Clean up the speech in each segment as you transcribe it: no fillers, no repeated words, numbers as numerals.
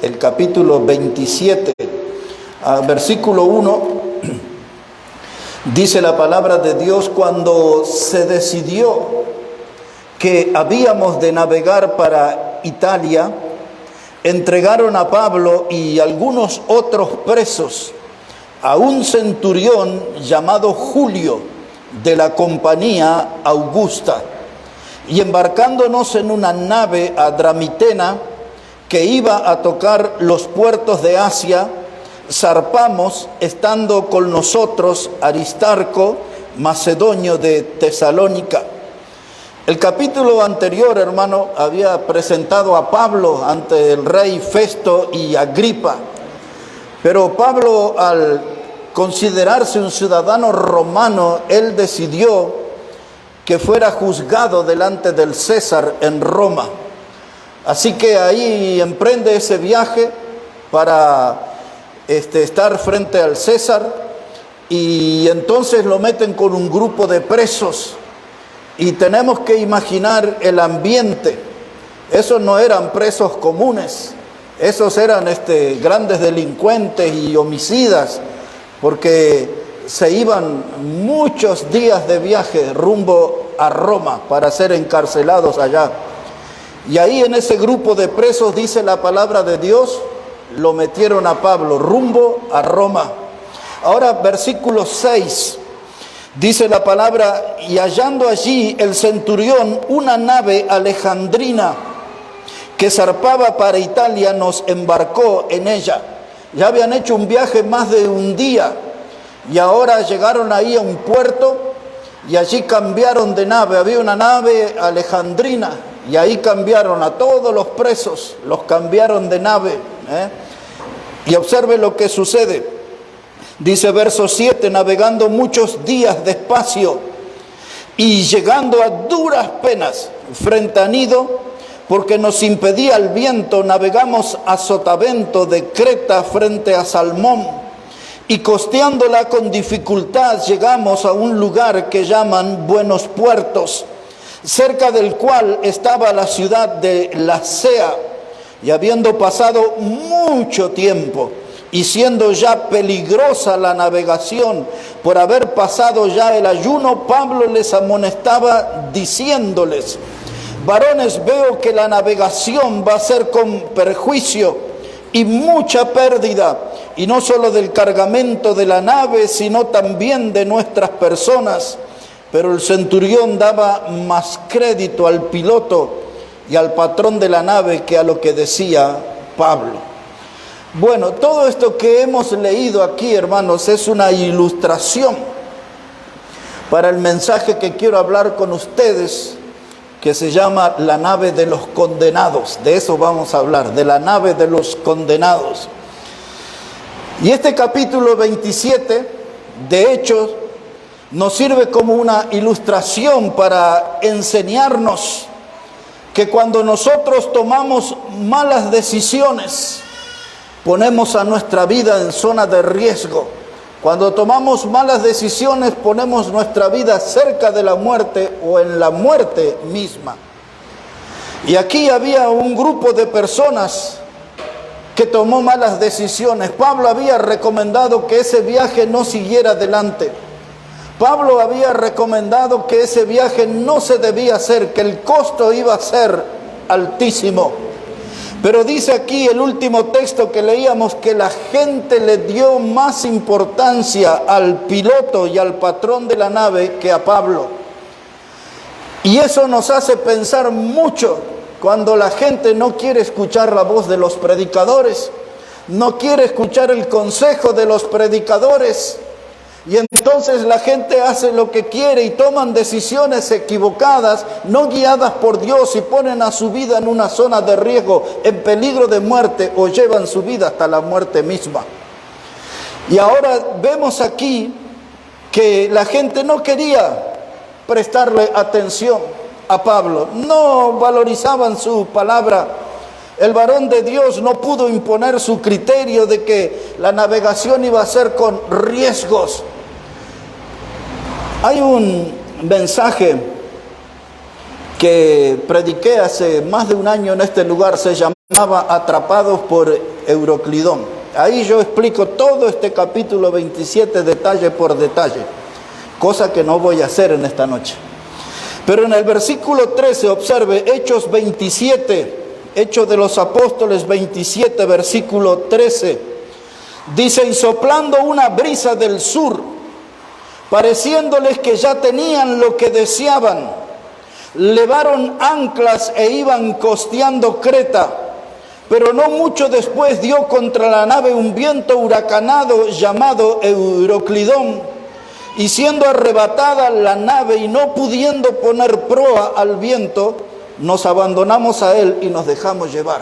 el capítulo 27, versículo 1, dice la palabra de Dios: cuando se decidió que habíamos de navegar para Italia, entregaron a Pablo y algunos otros presos a un centurión llamado Julio, de la compañía Augusta, y embarcándonos en una nave adramitena que iba a tocar los puertos de Asia, zarpamos, estando con nosotros Aristarco, macedonio de Tesalónica. El capítulo anterior, hermano, había presentado a Pablo ante el rey Festo y Agripa. Pero Pablo, al considerarse un ciudadano romano, él decidió que fuera juzgado delante del César en Roma. Así que ahí emprende ese viaje para estar frente al César, y entonces lo meten con un grupo de presos. Y tenemos que imaginar el ambiente. Esos no eran presos comunes, esos eran grandes delincuentes y homicidas, porque se iban muchos días de viaje rumbo a Roma para ser encarcelados allá. Y ahí en ese grupo de presos, dice la palabra de Dios, lo metieron a Pablo rumbo a Roma. Ahora, versículo 6. Dice la palabra: y hallando allí el centurión una nave alejandrina que zarpaba para Italia, nos embarcó en ella. Ya habían hecho un viaje más de un día y ahora llegaron ahí a un puerto y allí cambiaron de nave. Había una nave alejandrina y ahí cambiaron a todos los presos, los cambiaron de nave. Y observe lo que sucede. Dice verso 7, navegando muchos días despacio y llegando a duras penas frente a Nido, porque nos impedía el viento, navegamos a Sotavento de Creta frente a Salmón, y costeándola con dificultad llegamos a un lugar que llaman Buenos Puertos, cerca del cual estaba la ciudad de Lasea. Y habiendo pasado mucho tiempo, y siendo ya peligrosa la navegación por haber pasado ya el ayuno, Pablo les amonestaba diciéndoles: varones, veo que la navegación va a ser con perjuicio y mucha pérdida, y no solo del cargamento de la nave, sino también de nuestras personas. Pero el centurión daba más crédito al piloto y al patrón de la nave que a lo que decía Pablo. Bueno, todo esto que hemos leído aquí, hermanos, es una ilustración para el mensaje que quiero hablar con ustedes, que se llama la nave de los condenados. De eso vamos a hablar, de la nave de los condenados. Y este capítulo 27, de hecho, nos sirve como una ilustración para enseñarnos que cuando nosotros tomamos malas decisiones, ponemos a nuestra vida en zona de riesgo. Cuando tomamos malas decisiones, ponemos nuestra vida cerca de la muerte o en la muerte misma. Y aquí había un grupo de personas que tomó malas decisiones. Pablo había recomendado que ese viaje no siguiera adelante. Pablo había recomendado que ese viaje no se debía hacer, que el costo iba a ser altísimo. Pero dice aquí el último texto que leíamos que la gente le dio más importancia al piloto y al patrón de la nave que a Pablo. Y eso nos hace pensar mucho cuando la gente no quiere escuchar la voz de los predicadores, no quiere escuchar el consejo de los predicadores. Y entonces la gente hace lo que quiere y toman decisiones equivocadas, no guiadas por Dios, y ponen a su vida en una zona de riesgo, en peligro de muerte, o llevan su vida hasta la muerte misma. Y ahora vemos aquí que la gente no quería prestarle atención a Pablo, no valorizaban su palabra. El varón de Dios no pudo imponer su criterio de que la navegación iba a ser con riesgos. Hay un mensaje que prediqué hace más de un año en este lugar, se llama llamaba Atrapados por Euroclidón. Ahí yo explico todo este capítulo 27 detalle por detalle, cosa que no voy a hacer en esta noche. Pero en el versículo 13, observe, Hechos 27, Hechos de los Apóstoles 27, versículo 13, dice: y soplando una brisa del sur, pareciéndoles que ya tenían lo que deseaban, levaron anclas e iban costeando Creta. Pero no mucho después dio contra la nave un viento huracanado llamado Euroclidón, y siendo arrebatada la nave y no pudiendo poner proa al viento, nos abandonamos a él y nos dejamos llevar.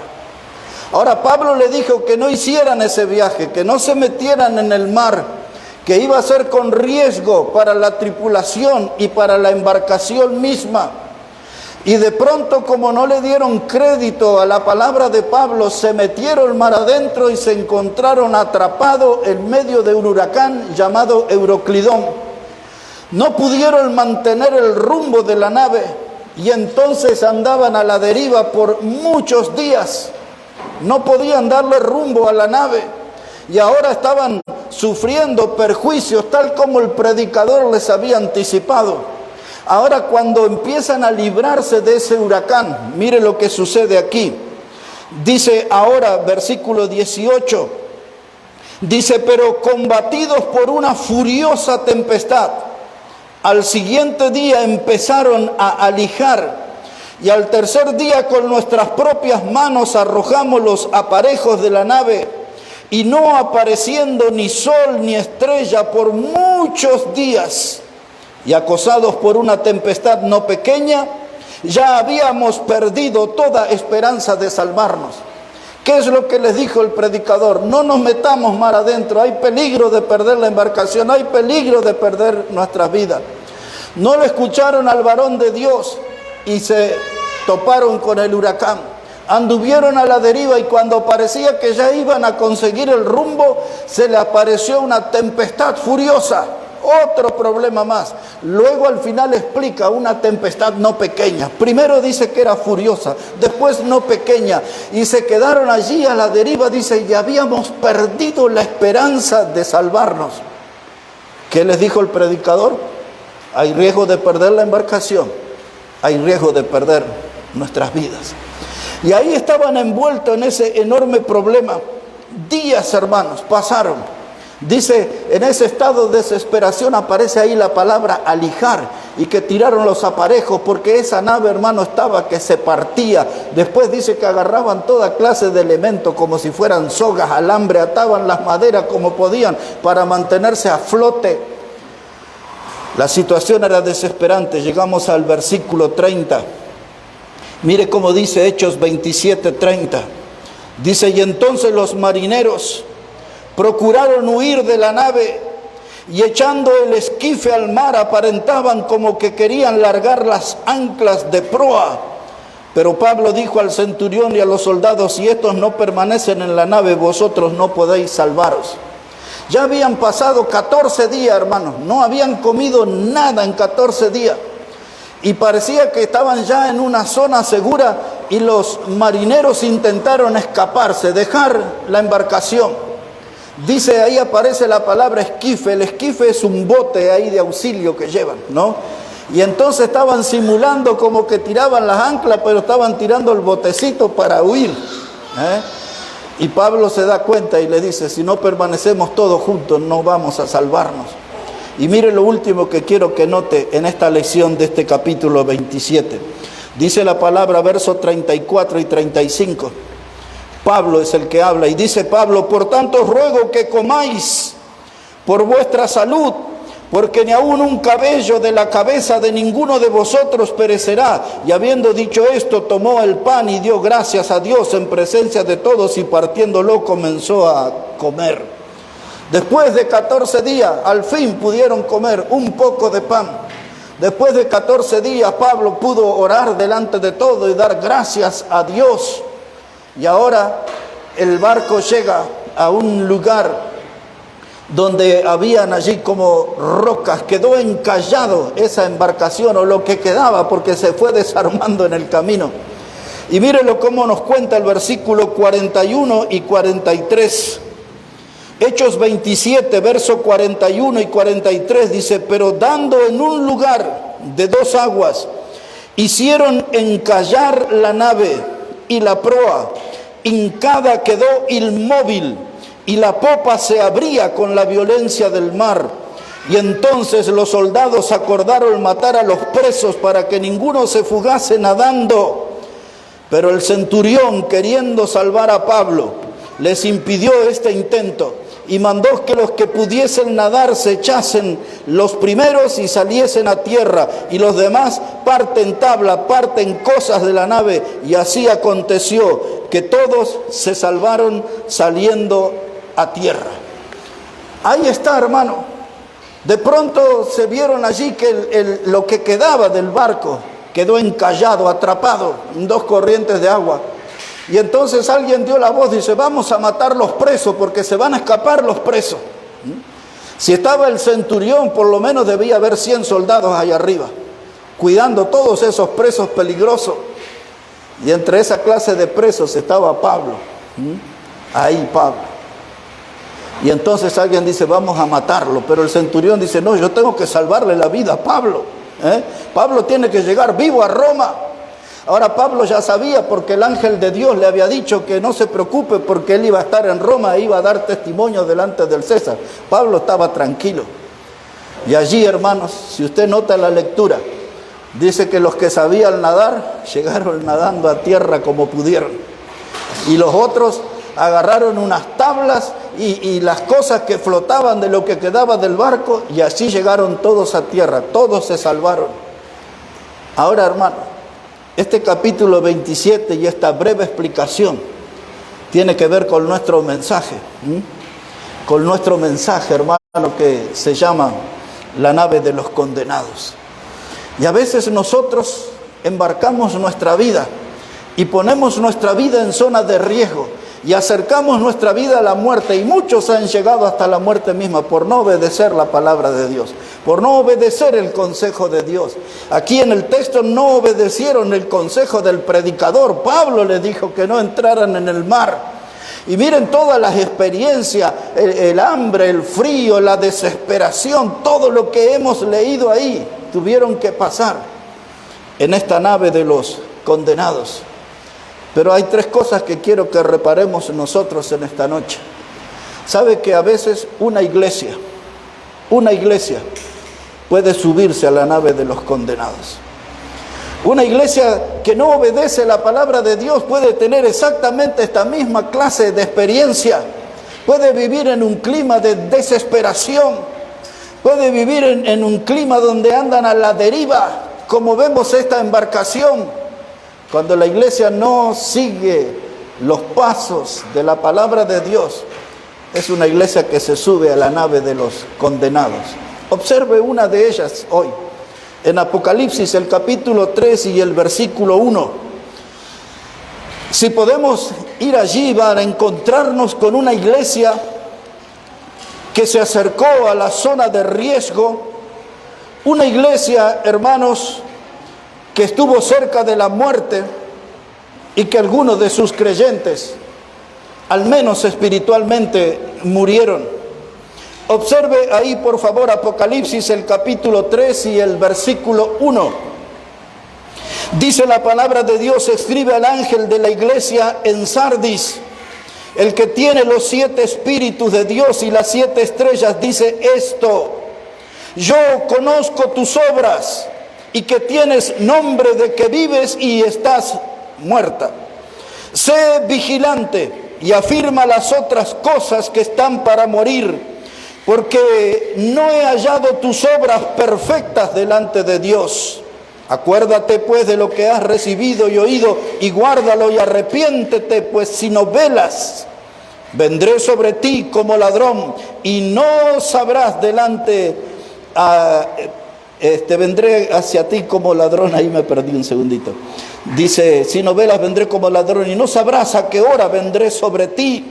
Ahora Pablo le dijo que no hicieran ese viaje, que no se metieran en el mar, que iba a ser con riesgo para la tripulación y para la embarcación misma. Y de pronto, como no le dieron crédito a la palabra de Pablo, se metieron mar adentro y se encontraron atrapados en medio de un huracán llamado Euroclidón. No pudieron mantener el rumbo de la nave y entonces andaban a la deriva por muchos días. No podían darle rumbo a la nave y ahora estaban sufriendo perjuicios tal como el predicador les había anticipado. Ahora, cuando empiezan a librarse de ese huracán, mire lo que sucede aquí. Dice ahora, versículo 18, dice: pero combatidos por una furiosa tempestad, al siguiente día empezaron a alijar, y al tercer día con nuestras propias manos arrojamos los aparejos de la nave, y no apareciendo ni sol ni estrella por muchos días, y acosados por una tempestad no pequeña, ya habíamos perdido toda esperanza de salvarnos. ¿Qué es lo que les dijo el predicador? No nos metamos mar adentro, hay peligro de perder la embarcación, hay peligro de perder nuestras vidas. No le escucharon al varón de Dios y se toparon con el huracán. Anduvieron a la deriva y cuando parecía que ya iban a conseguir el rumbo, se le apareció una tempestad furiosa. Otro problema más. Luego al final explica una tempestad no pequeña. Primero dice que era furiosa, después no pequeña. Y se quedaron allí a la deriva, dice, y habíamos perdido la esperanza de salvarnos. ¿Qué les dijo el predicador? Hay riesgo de perder la embarcación, hay riesgo de perder nuestras vidas. Y ahí estaban envueltos en ese enorme problema. Días, hermanos, pasaron. Dice, en ese estado de desesperación aparece ahí la palabra alijar, y que tiraron los aparejos porque esa nave, hermano, estaba que se partía. Después dice que agarraban toda clase de elementos como si fueran sogas, alambre, ataban las maderas como podían para mantenerse a flote. La situación era desesperante. Llegamos al versículo 30. Mire cómo dice Hechos 27:30. Dice, y entonces los marineros procuraron huir de la nave y echando el esquife al mar aparentaban como que querían largar las anclas de proa. Pero Pablo dijo al centurión y a los soldados: si estos no permanecen en la nave, vosotros no podéis salvaros. Ya habían pasado 14 días, hermanos, no habían comido nada en 14 días. Y parecía que estaban ya en una zona segura y los marineros intentaron escaparse, dejar la embarcación. Dice, ahí aparece la palabra esquife. El esquife es un bote ahí de auxilio que llevan, ¿no? Y entonces estaban simulando como que tiraban las anclas, pero estaban tirando el botecito para huir, Y Pablo se da cuenta y le dice, si no permanecemos todos juntos, no vamos a salvarnos. Y mire lo último que quiero que note en esta lección de este capítulo 27. Dice la palabra, versos 34 y 35. Pablo es el que habla y dice Pablo: por tanto os ruego que comáis por vuestra salud, porque ni aun un cabello de la cabeza de ninguno de vosotros perecerá. Y habiendo dicho esto, tomó el pan y dio gracias a Dios en presencia de todos, y partiéndolo comenzó a comer. Después de 14 días, al fin pudieron comer un poco de pan. Después de 14 días, Pablo pudo orar delante de todo y dar gracias a Dios. Y ahora el barco llega a un lugar donde habían allí como rocas. Quedó encallado esa embarcación, o lo que quedaba, porque se fue desarmando en el camino. Y mírenlo cómo nos cuenta el versículo 41 y 43. Hechos 27, verso 41 y 43 dice: pero dando en un lugar de 2 aguas, hicieron encallar la nave, y la proa hincada quedó inmóvil, y la popa se abría con la violencia del mar. Y entonces los soldados acordaron matar a los presos para que ninguno se fugase nadando. Pero el centurión, queriendo salvar a Pablo, les impidió este intento y mandó que los que pudiesen nadar se echasen los primeros y saliesen a tierra, y los demás parten tabla, parten cosas de la nave. Y así aconteció que todos se salvaron saliendo a tierra. Ahí está, hermano. De pronto se vieron allí que lo que quedaba del barco quedó encallado, atrapado en 2 corrientes de agua. Y entonces alguien dio la voz, dice: vamos a matar los presos porque se van a escapar los presos. Si estaba el centurión, por lo menos debía haber 100 soldados allá arriba, cuidando todos esos presos peligrosos. Y entre esa clase de presos estaba Pablo. Ahí Pablo. Y entonces alguien dice: vamos a matarlo. Pero el centurión dice: no, yo tengo que salvarle la vida a Pablo. Pablo tiene que llegar vivo a Roma. Ahora Pablo ya sabía, porque el ángel de Dios le había dicho que no se preocupe, porque él iba a estar en Roma e iba a dar testimonio delante del César. Pablo estaba tranquilo. Y allí, hermanos, si usted nota la lectura, dice que los que sabían nadar llegaron nadando a tierra como pudieron. Y los otros agarraron unas tablas y las cosas que flotaban de lo que quedaba del barco, y así llegaron todos a tierra, todos se salvaron. Ahora, hermano, este capítulo 27 y esta breve explicación tiene que ver con nuestro mensaje, con nuestro mensaje, hermano, que se llama la nave de los condenados. Y a veces nosotros embarcamos nuestra vida y ponemos nuestra vida en zona de riesgo y acercamos nuestra vida a la muerte, y muchos han llegado hasta la muerte misma por no obedecer la palabra de Dios, por no obedecer el consejo de Dios. Aquí en el texto no obedecieron el consejo del predicador. Pablo les dijo que no entraran en el mar. Y miren todas las experiencias, el hambre, el frío, la desesperación, todo lo que hemos leído ahí, tuvieron que pasar en esta nave de los condenados. Pero hay 3 cosas que quiero que reparemos nosotros en esta noche. ¿Sabe que a veces una iglesia puede subirse a la nave de los condenados? Una iglesia que no obedece la palabra de Dios puede tener exactamente esta misma clase de experiencia. Puede vivir en un clima de desesperación. Puede vivir en un clima donde andan a la deriva, como vemos esta embarcación. Cuando la iglesia no sigue los pasos de la palabra de Dios, es una iglesia que se sube a la nave de los condenados. Observe una de ellas hoy, en Apocalipsis, el capítulo 3 y el versículo 1. Si podemos ir allí para encontrarnos con una iglesia que se acercó a la zona de riesgo, una iglesia, hermanos, que estuvo cerca de la muerte y que algunos de sus creyentes, al menos espiritualmente, murieron. Observe ahí, por favor, Apocalipsis, el capítulo 3 y el versículo 1. Dice la palabra de Dios: escribe al ángel de la iglesia en Sardis, el que tiene los 7 espíritus de Dios y las 7 estrellas, dice esto: yo conozco tus obras, y que tienes nombre de que vives y estás muerta. Sé vigilante y afirma las otras cosas que están para morir, porque no he hallado tus obras perfectas delante de Dios. Acuérdate pues de lo que has recibido y oído, y guárdalo, y arrepiéntete, pues si no velas, vendré sobre ti como ladrón, y no sabrás vendré hacia ti como ladrón. Ahí me perdí un segundito. Dice: si no velas, vendré como ladrón, y no sabrás a qué hora vendré sobre ti.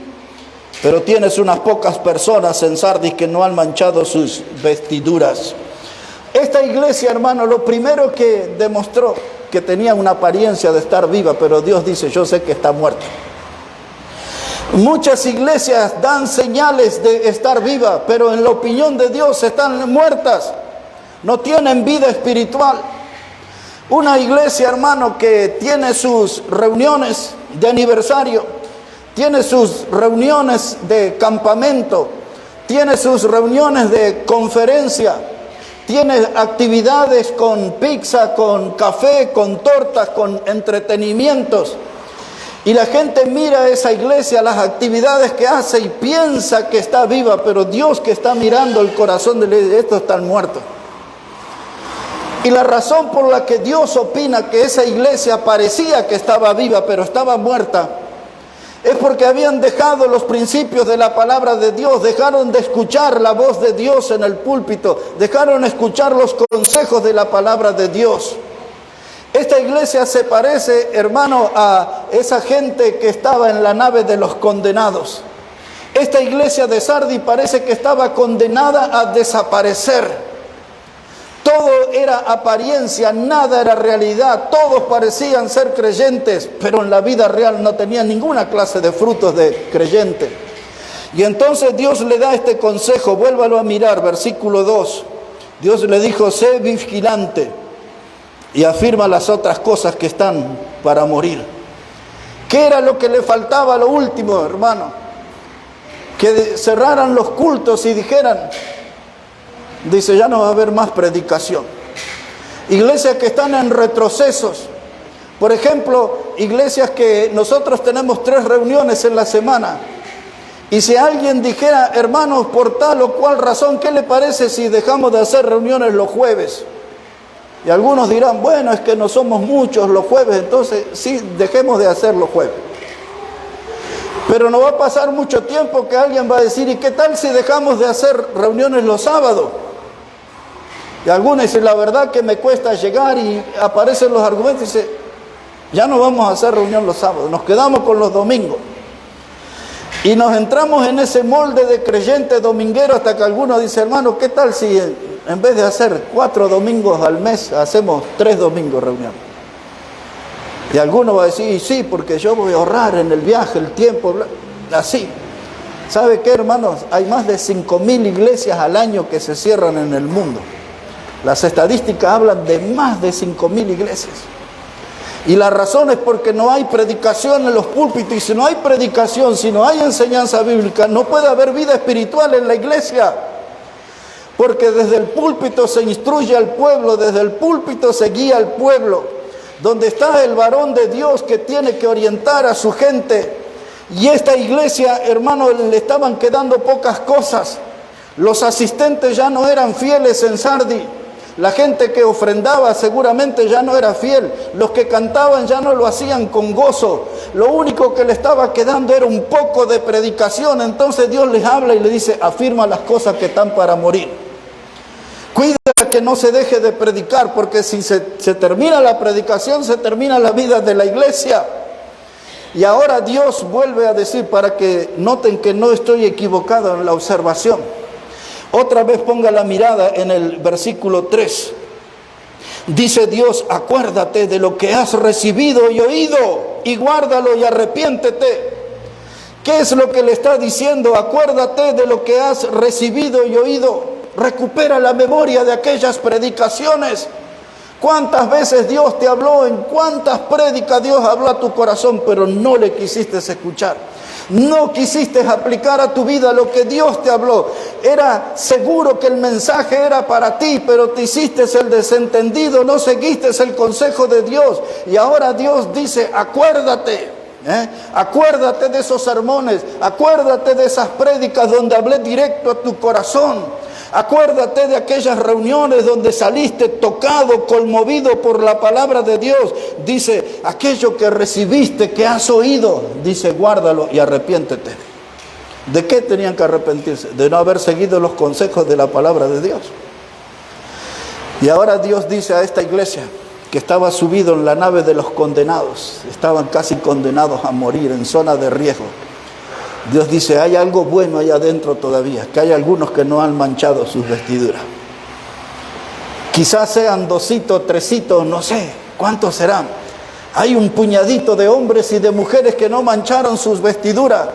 Pero tienes unas pocas personas en Sardis que no han manchado sus vestiduras. Esta iglesia, hermano, lo primero que demostró que tenía una apariencia de estar viva, pero Dios dice, yo sé que está muerta. Muchas iglesias dan señales de estar viva, pero en la opinión de Dios están muertas, no tienen vida espiritual. Una iglesia, hermano, que tiene sus reuniones de aniversario, tiene sus reuniones de campamento, tiene sus reuniones de conferencia, tiene actividades con pizza, con café, con tortas, con entretenimientos. Y la gente mira a esa iglesia, las actividades que hace y piensa que está viva, pero Dios que está mirando el corazón de estos están muertos. Y la razón por la que Dios opina que esa iglesia parecía que estaba viva, pero estaba muerta, es porque habían dejado los principios de la palabra de Dios, dejaron de escuchar la voz de Dios en el púlpito, dejaron de escuchar los consejos de la palabra de Dios. Esta iglesia se parece, hermano, a esa gente que estaba en la nave de los condenados. Esta iglesia de Sardis parece que estaba condenada a desaparecer. Todo era apariencia, nada era realidad. Todos parecían ser creyentes, pero en la vida real no tenían ninguna clase de frutos de creyente. Y entonces Dios le da este consejo, vuélvalo a mirar, versículo 2. Dios le dijo, sé vigilante. Y afirma las otras cosas que están para morir. ¿Qué era lo que le faltaba a lo último, hermano? Que cerraran los cultos y dijeran, dice, ya no va a haber más predicación. Iglesias que están en retrocesos. Por ejemplo, iglesias que nosotros tenemos 3 reuniones en la semana. Y si alguien dijera, hermanos, por tal o cual razón, ¿qué le parece si dejamos de hacer reuniones los jueves? Y algunos dirán, bueno, es que no somos muchos los jueves, entonces sí, dejemos de hacer los jueves. Pero no va a pasar mucho tiempo que alguien va a decir, ¿y qué tal si dejamos de hacer reuniones los sábados? Y algunos dicen, la verdad que me cuesta llegar, y aparecen los argumentos y dicen, ya no vamos a hacer reunión los sábados, nos quedamos con los domingos. Y nos entramos en ese molde de creyente dominguero hasta que algunos dicen, hermano, ¿qué tal si en vez de hacer 4 domingos al mes, hacemos 3 domingos reunión? Y alguno va a decir, sí, porque yo voy a ahorrar en el viaje, el tiempo, así. ¿Sabe qué, hermanos? Hay más de 5.000 iglesias al año que se cierran en el mundo. Las estadísticas hablan de más de 5.000 iglesias. Y la razón es porque no hay predicación en los púlpitos. Y si no hay predicación, si no hay enseñanza bíblica, no puede haber vida espiritual en la iglesia. Porque desde el púlpito se instruye al pueblo, desde el púlpito se guía al pueblo. Donde está el varón de Dios que tiene que orientar a su gente. Y esta iglesia, hermano, le estaban quedando pocas cosas. Los asistentes ya no eran fieles en Sardis. La gente que ofrendaba seguramente ya no era fiel. Los que cantaban ya no lo hacían con gozo. Lo único que le estaba quedando era un poco de predicación. Entonces Dios les habla y le dice, afirma las cosas que están para morir. Cuida que no se deje de predicar, porque si se termina la predicación, se termina la vida de la iglesia. Y ahora Dios vuelve a decir, para que noten que no estoy equivocado en la observación. Otra vez ponga la mirada en el versículo 3. Dice Dios, acuérdate de lo que has recibido y oído, y guárdalo y arrepiéntete. ¿Qué es lo que le está diciendo? Acuérdate de lo que has recibido y oído. Recupera la memoria de aquellas predicaciones. ¿Cuántas veces Dios te habló? ¿En cuántas prédicas Dios habló a tu corazón? Pero no le quisiste escuchar. No quisiste aplicar a tu vida lo que Dios te habló. Era seguro que el mensaje era para ti, pero te hiciste el desentendido, no seguiste el consejo de Dios. Y ahora Dios dice, acuérdate. Acuérdate de esos sermones, acuérdate de esas prédicas donde hablé directo a tu corazón. Acuérdate de aquellas reuniones donde saliste tocado, conmovido por la palabra de Dios. Dice, aquello que recibiste, que has oído, dice, guárdalo y arrepiéntete. ¿De qué tenían que arrepentirse? De no haber seguido los consejos de la palabra de Dios. Y ahora Dios dice a esta iglesia que estaba subido en la nave de los condenados, estaban casi condenados a morir en zona de riesgo. Dios dice, hay algo bueno allá adentro todavía, que hay algunos que no han manchado sus vestiduras. Quizás sean 2, 3, no sé, ¿Cuántos serán? Hay un puñadito de hombres y de mujeres que no mancharon sus vestiduras,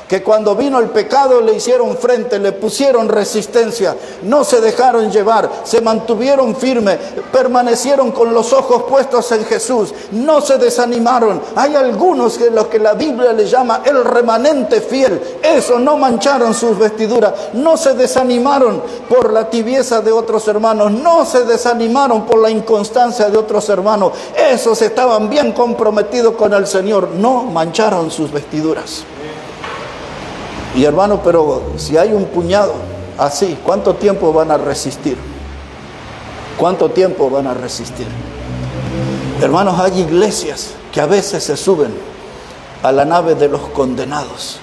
que cuando vino el pecado le hicieron frente, le pusieron resistencia, no se dejaron llevar, se mantuvieron firmes, permanecieron con los ojos puestos en Jesús, no se desanimaron. Hay algunos que lo que la Biblia le llama el remanente fiel, eso, no mancharon sus vestiduras, no se desanimaron por la tibieza de otros hermanos, no se desanimaron por la inconstancia de otros hermanos, esos estaban bien comprometidos con el Señor, no mancharon sus vestiduras. Y hermano, pero si hay un puñado así, ¿cuánto tiempo van a resistir? ¿Cuánto tiempo van a resistir? Hermanos, hay iglesias que a veces se suben a la nave de los condenados.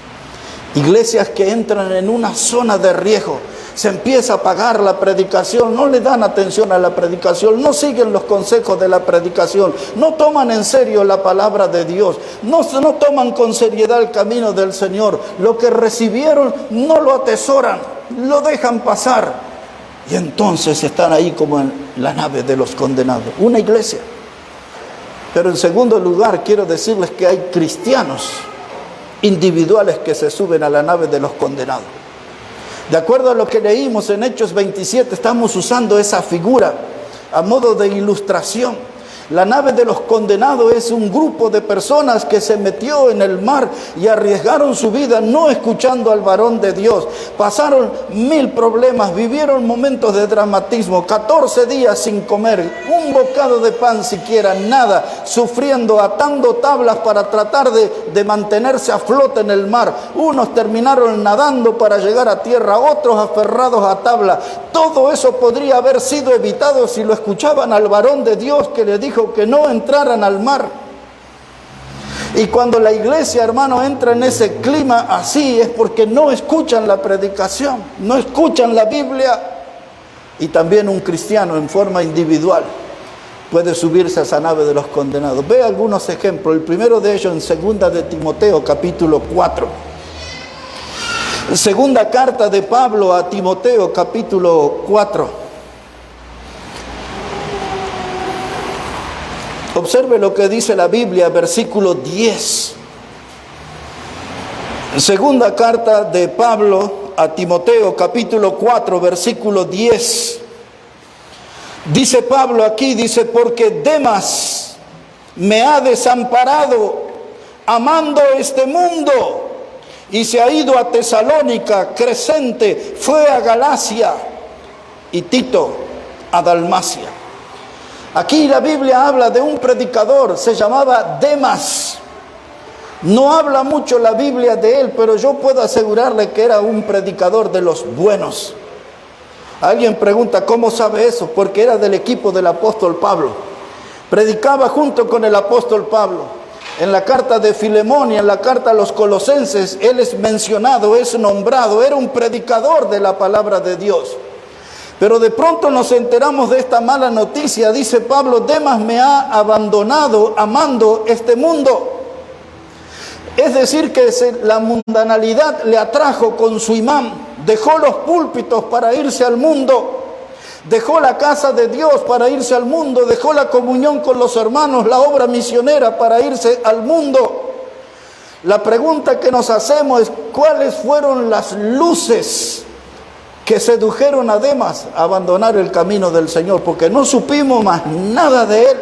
Iglesias que entran en una zona de riesgo. Se empieza a apagar la predicación, no le dan atención a la predicación, no siguen los consejos de la predicación, no toman en serio la palabra de Dios, no toman con seriedad el camino del Señor. Lo que recibieron no lo atesoran, lo dejan pasar. Y entonces están ahí como en la nave de los condenados. Una iglesia. Pero en segundo lugar, quiero decirles que hay cristianos individuales que se suben a la nave de los condenados. De acuerdo a lo que leímos en Hechos 27, estamos usando esa figura a modo de ilustración. La nave de los condenados es un grupo de personas que se metió en el mar y arriesgaron su vida no escuchando al varón de Dios. Pasaron 1000 problemas, vivieron momentos de dramatismo, 14 días sin comer, un bocado de pan siquiera, nada, sufriendo, atando tablas para tratar de mantenerse a flote en el mar. Unos terminaron nadando para llegar a tierra, otros aferrados a tabla. Todo eso podría haber sido evitado si lo escuchaban al varón de Dios que le dijo que no entraran al mar. Y cuando la iglesia, hermano, entra en ese clima así, es porque no escuchan la predicación, no escuchan la Biblia. Y también un cristiano en forma individual puede subirse a esa nave de los condenados. Ve algunos ejemplos. El primero de ellos en segunda de Timoteo, capítulo 4. Segunda carta de Pablo a Timoteo, capítulo 4. Observe lo que dice la Biblia, versículo 10. Segunda carta de Pablo a Timoteo, capítulo 4, versículo 10. Dice Pablo aquí, dice, porque Demas me ha desamparado amando este mundo y se ha ido a Tesalónica, Crescente fue a Galacia y Tito a Dalmacia. Aquí la Biblia habla de un predicador, se llamaba Demas. No habla mucho la Biblia de él, pero yo puedo asegurarle que era un predicador de los buenos. Alguien pregunta, ¿cómo sabe eso? Porque era del equipo del apóstol Pablo. Predicaba junto con el apóstol Pablo. En la carta de Filemón y en la carta a los Colosenses, él es mencionado, es nombrado, era un predicador de la palabra de Dios. Pero de pronto nos enteramos de esta mala noticia. Dice Pablo, Demas me ha abandonado amando este mundo. Es decir, que la mundanalidad le atrajo con su imán. Dejó los púlpitos para irse al mundo. Dejó la casa de Dios para irse al mundo. Dejó la comunión con los hermanos, la obra misionera para irse al mundo. La pregunta que nos hacemos es, ¿cuáles fueron las luces que sedujeron a Demas a abandonar el camino del Señor? Porque no supimos más nada de él.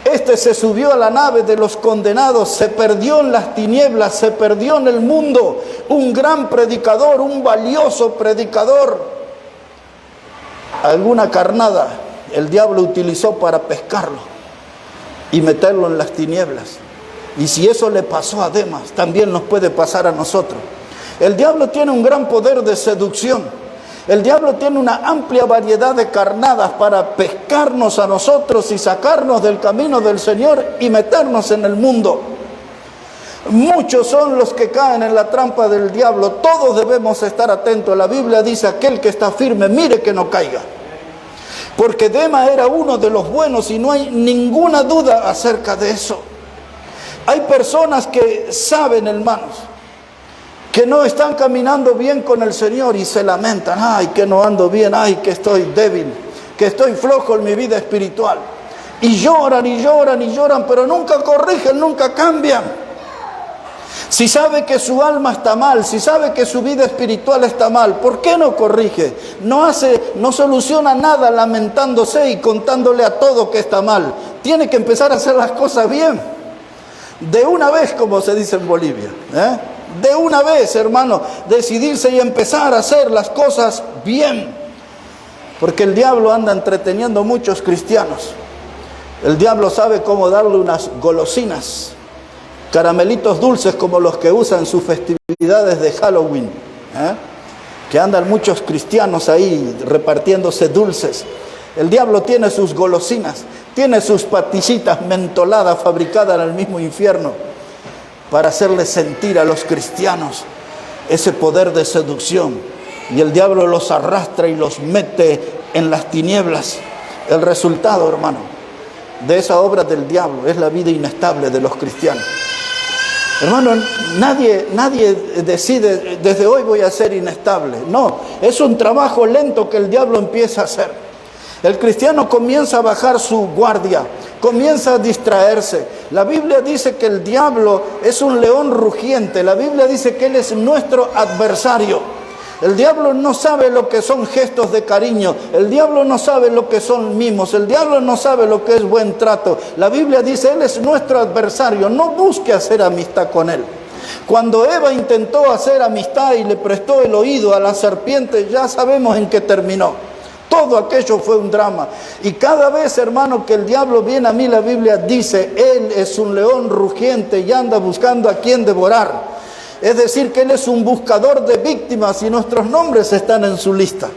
Este se subió a la nave de los condenados, se perdió en las tinieblas, se perdió en el mundo. Un gran predicador, un valioso predicador. Alguna carnada el diablo utilizó para pescarlo y meterlo en las tinieblas. Y si eso le pasó a Demas, también nos puede pasar a nosotros. El diablo tiene un gran poder de seducción. El diablo tiene una amplia variedad de carnadas para pescarnos a nosotros y sacarnos del camino del Señor y meternos en el mundo. Muchos son los que caen en la trampa del diablo. Todos debemos estar atentos. La Biblia dice, aquel que está firme, mire que no caiga. Porque Demas era uno de los buenos y no hay ninguna duda acerca de eso. Hay personas que saben, hermanos, que no están caminando bien con el Señor y se lamentan. Ay, que no ando bien, ay, que estoy débil, que estoy flojo en mi vida espiritual. y lloran y lloran y lloran, pero nunca corrigen, nunca cambian. Si sabe que su alma está mal, si sabe que su vida espiritual está mal, ¿por qué no corrige? No soluciona nada lamentándose y contándole a todo que está mal. Tiene que empezar a hacer las cosas bien. De una vez, como se dice en Bolivia, de una vez, hermano, decidirse y empezar a hacer las cosas bien. Porque el diablo anda entreteniendo a muchos cristianos. El diablo sabe cómo darle unas golosinas, caramelitos dulces como los que usan en sus festividades de Halloween, que andan muchos cristianos ahí repartiéndose dulces. El diablo tiene sus golosinas, tiene sus patillitas mentoladas fabricadas en el mismo infierno para hacerle sentir a los cristianos ese poder de seducción. Y el diablo los arrastra y los mete en las tinieblas. El resultado, hermano, de esa obra del diablo es la vida inestable de los cristianos. Hermano, nadie decide, desde hoy voy a ser inestable. No, es un trabajo lento que el diablo empieza a hacer. El cristiano comienza a bajar su guardia, comienza a distraerse. La Biblia dice que el diablo es un león rugiente. La Biblia dice que él es nuestro adversario. El diablo no sabe lo que son gestos de cariño. El diablo no sabe lo que son mimos. El diablo no sabe lo que es buen trato. La Biblia dice, él es nuestro adversario. No busque hacer amistad con él. Cuando Eva intentó hacer amistad y le prestó el oído a la serpiente, ya sabemos en qué terminó. Todo aquello fue un drama. Y cada vez, hermano, que el diablo viene a mí, la Biblia dice, él es un león rugiente y anda buscando a quien devorar. Es decir, que él es un buscador de víctimas y nuestros nombres están en su lista.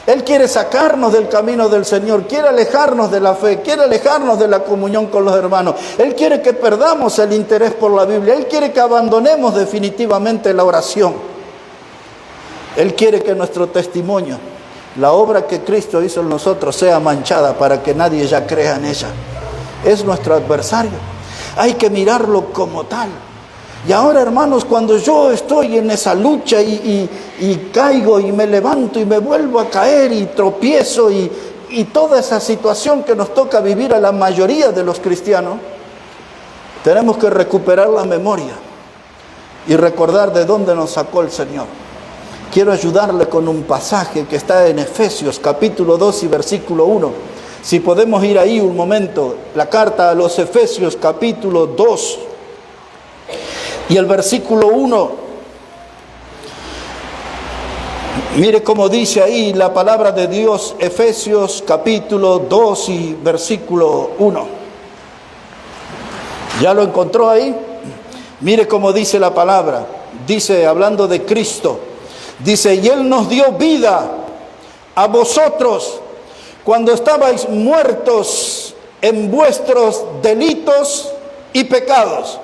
Él quiere sacarnos del camino del Señor, quiere alejarnos de la fe, quiere alejarnos de la comunión con los hermanos. Él quiere que perdamos el interés por la Biblia. Él quiere que abandonemos definitivamente la oración. Él quiere que nuestro testimonio, la obra que Cristo hizo en nosotros, sea manchada para que nadie ya crea en ella. Es nuestro adversario. Hay que mirarlo como tal. Y ahora, hermanos, cuando yo estoy en esa lucha y caigo y me levanto y me vuelvo a caer y tropiezo y toda esa situación que nos toca vivir a la mayoría de los cristianos, tenemos que recuperar la memoria y recordar de dónde nos sacó el Señor. Quiero ayudarle con un pasaje que está en Efesios capítulo 2 y versículo 1. Si podemos ir ahí un momento, la carta a los Efesios capítulo 2 y el versículo 1. Mire cómo dice ahí la palabra de Dios, Efesios capítulo 2 y versículo 1. ¿Ya lo encontró ahí? Mire cómo dice la palabra. Dice, hablando de Cristo, dice, y Él nos dio vida a vosotros cuando estabais muertos en vuestros delitos y pecados,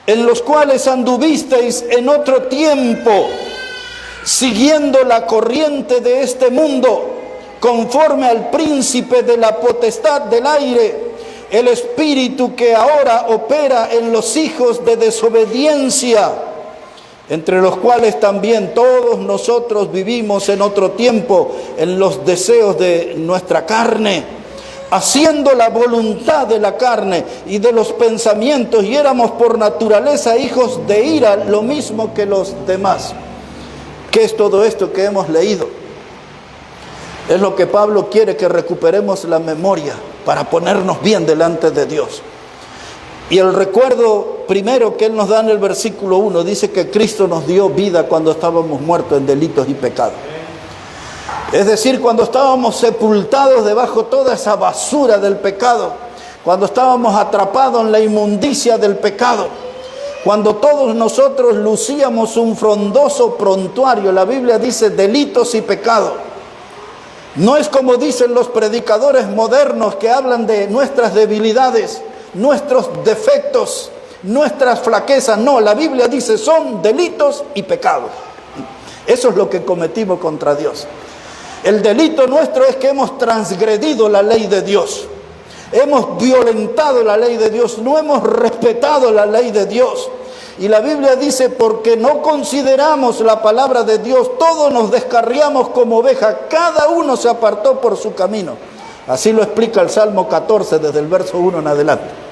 en los cuales anduvisteis en otro tiempo, siguiendo la corriente de este mundo, conforme al príncipe de la potestad del aire, el espíritu que ahora opera en los hijos de desobediencia, entre los cuales también todos nosotros vivimos en otro tiempo en los deseos de nuestra carne, haciendo la voluntad de la carne y de los pensamientos, y éramos por naturaleza hijos de ira, lo mismo que los demás. ¿Qué es todo esto que hemos leído? Es lo que Pablo quiere, que recuperemos la memoria para ponernos bien delante de Dios. Y el recuerdo primero que él nos da en el versículo 1, dice que Cristo nos dio vida cuando estábamos muertos en delitos y pecados. Es decir, cuando estábamos sepultados debajo toda esa basura del pecado, cuando estábamos atrapados en la inmundicia del pecado, cuando todos nosotros lucíamos un frondoso prontuario. La Biblia dice delitos y pecados. No es como dicen los predicadores modernos que hablan de nuestras debilidades, nuestros defectos, nuestras flaquezas. No, la Biblia dice son delitos y pecados. Eso es lo que cometimos contra Dios. El delito nuestro es que hemos transgredido la ley de Dios. Hemos violentado la ley de Dios, no hemos respetado la ley de Dios. Y la Biblia dice, porque no consideramos la palabra de Dios, todos nos descarriamos como ovejas, cada uno se apartó por su camino. Así lo explica el Salmo 14 desde el verso 1 en adelante.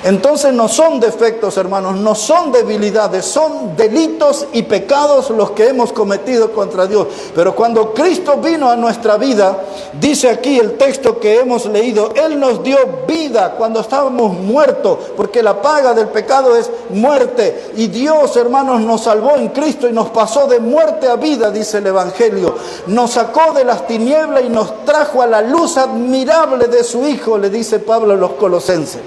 Entonces no son defectos, hermanos, no son debilidades, son delitos y pecados los que hemos cometido contra Dios. Pero cuando Cristo vino a nuestra vida, dice aquí el texto que hemos leído, Él nos dio vida cuando estábamos muertos, porque la paga del pecado es muerte. Y Dios, hermanos, nos salvó en Cristo y nos pasó de muerte a vida, dice el Evangelio. Nos sacó de las tinieblas y nos trajo a la luz admirable de su Hijo, le dice Pablo a los Colosenses.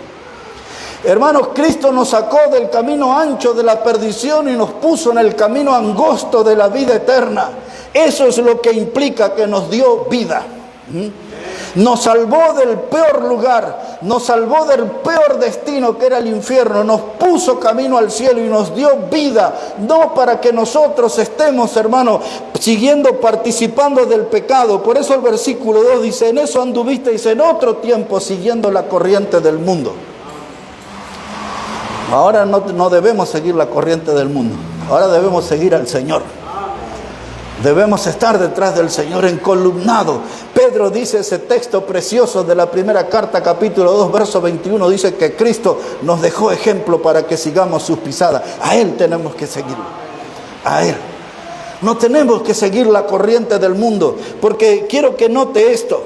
Hermanos, Cristo nos sacó del camino ancho de la perdición y nos puso en el camino angosto de la vida eterna. Eso es lo que implica que nos dio vida. Nos salvó del peor lugar, nos salvó del peor destino que era el infierno, nos puso camino al cielo y nos dio vida, no para que nosotros estemos, hermanos, participando del pecado. Por eso el versículo 2 dice, en eso anduvisteis en otro tiempo siguiendo la corriente del mundo. Ahora no debemos seguir la corriente del mundo, ahora debemos seguir al Señor. Debemos estar detrás del Señor encolumnado. Pedro dice ese texto precioso de la primera carta, capítulo 2, verso 21, dice que Cristo nos dejó ejemplo para que sigamos sus pisadas. A Él tenemos que seguirlo, a Él. No tenemos que seguir la corriente del mundo, porque quiero que note esto.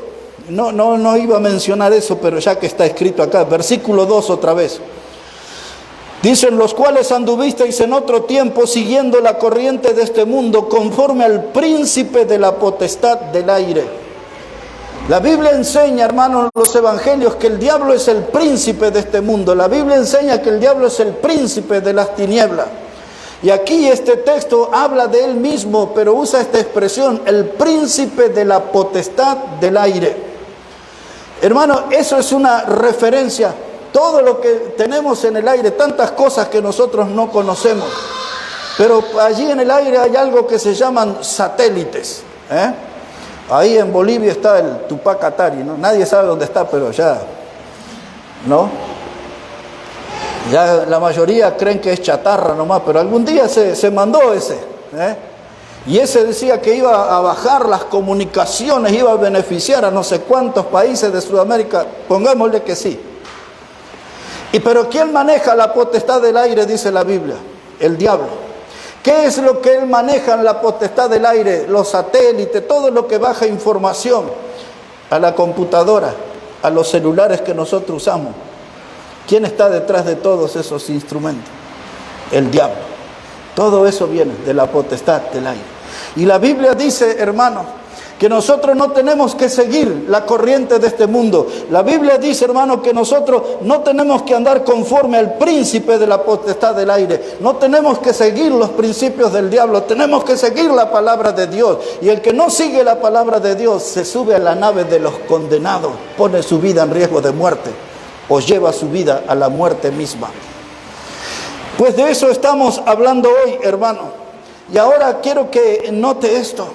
No iba a mencionar eso, pero ya que está escrito acá, versículo 2 otra vez. Dicen, los cuales anduvisteis en otro tiempo siguiendo la corriente de este mundo, conforme al príncipe de la potestad del aire. La Biblia enseña, hermanos, en los evangelios que el diablo es el príncipe de este mundo. La Biblia enseña que el diablo es el príncipe de las tinieblas. Y aquí este texto habla de él mismo, pero usa esta expresión, el príncipe de la potestad del aire. Hermano, eso es una referencia. Todo lo que tenemos en el aire, tantas cosas que nosotros no conocemos. Pero allí en el aire hay algo que se llaman satélites. Ahí en Bolivia está el Tupac Atari, ¿no? Nadie sabe dónde está, pero ya, ¿no? Ya la mayoría creen que es chatarra nomás, pero algún día se mandó ese. Y ese decía que iba a bajar las comunicaciones, iba a beneficiar a no sé cuántos países de Sudamérica. Pongámosle que sí. Pero ¿quién maneja la potestad del aire? Dice la Biblia, el diablo. ¿Qué es lo que él maneja en la potestad del aire? Los satélites, todo lo que baja información a la computadora, a los celulares que nosotros usamos. ¿Quién está detrás de todos esos instrumentos? El diablo. Todo eso viene de la potestad del aire. Y la Biblia dice, hermanos, que nosotros no tenemos que seguir la corriente de este mundo. La Biblia dice, hermano, que nosotros no tenemos que andar conforme al príncipe de la potestad del aire. No tenemos que seguir los principios del diablo. Tenemos que seguir la palabra de Dios. Y el que no sigue la palabra de Dios se sube a la nave de los condenados, pone su vida en riesgo de muerte o lleva su vida a la muerte misma. Pues de eso estamos hablando hoy, hermano. Y ahora quiero que note esto.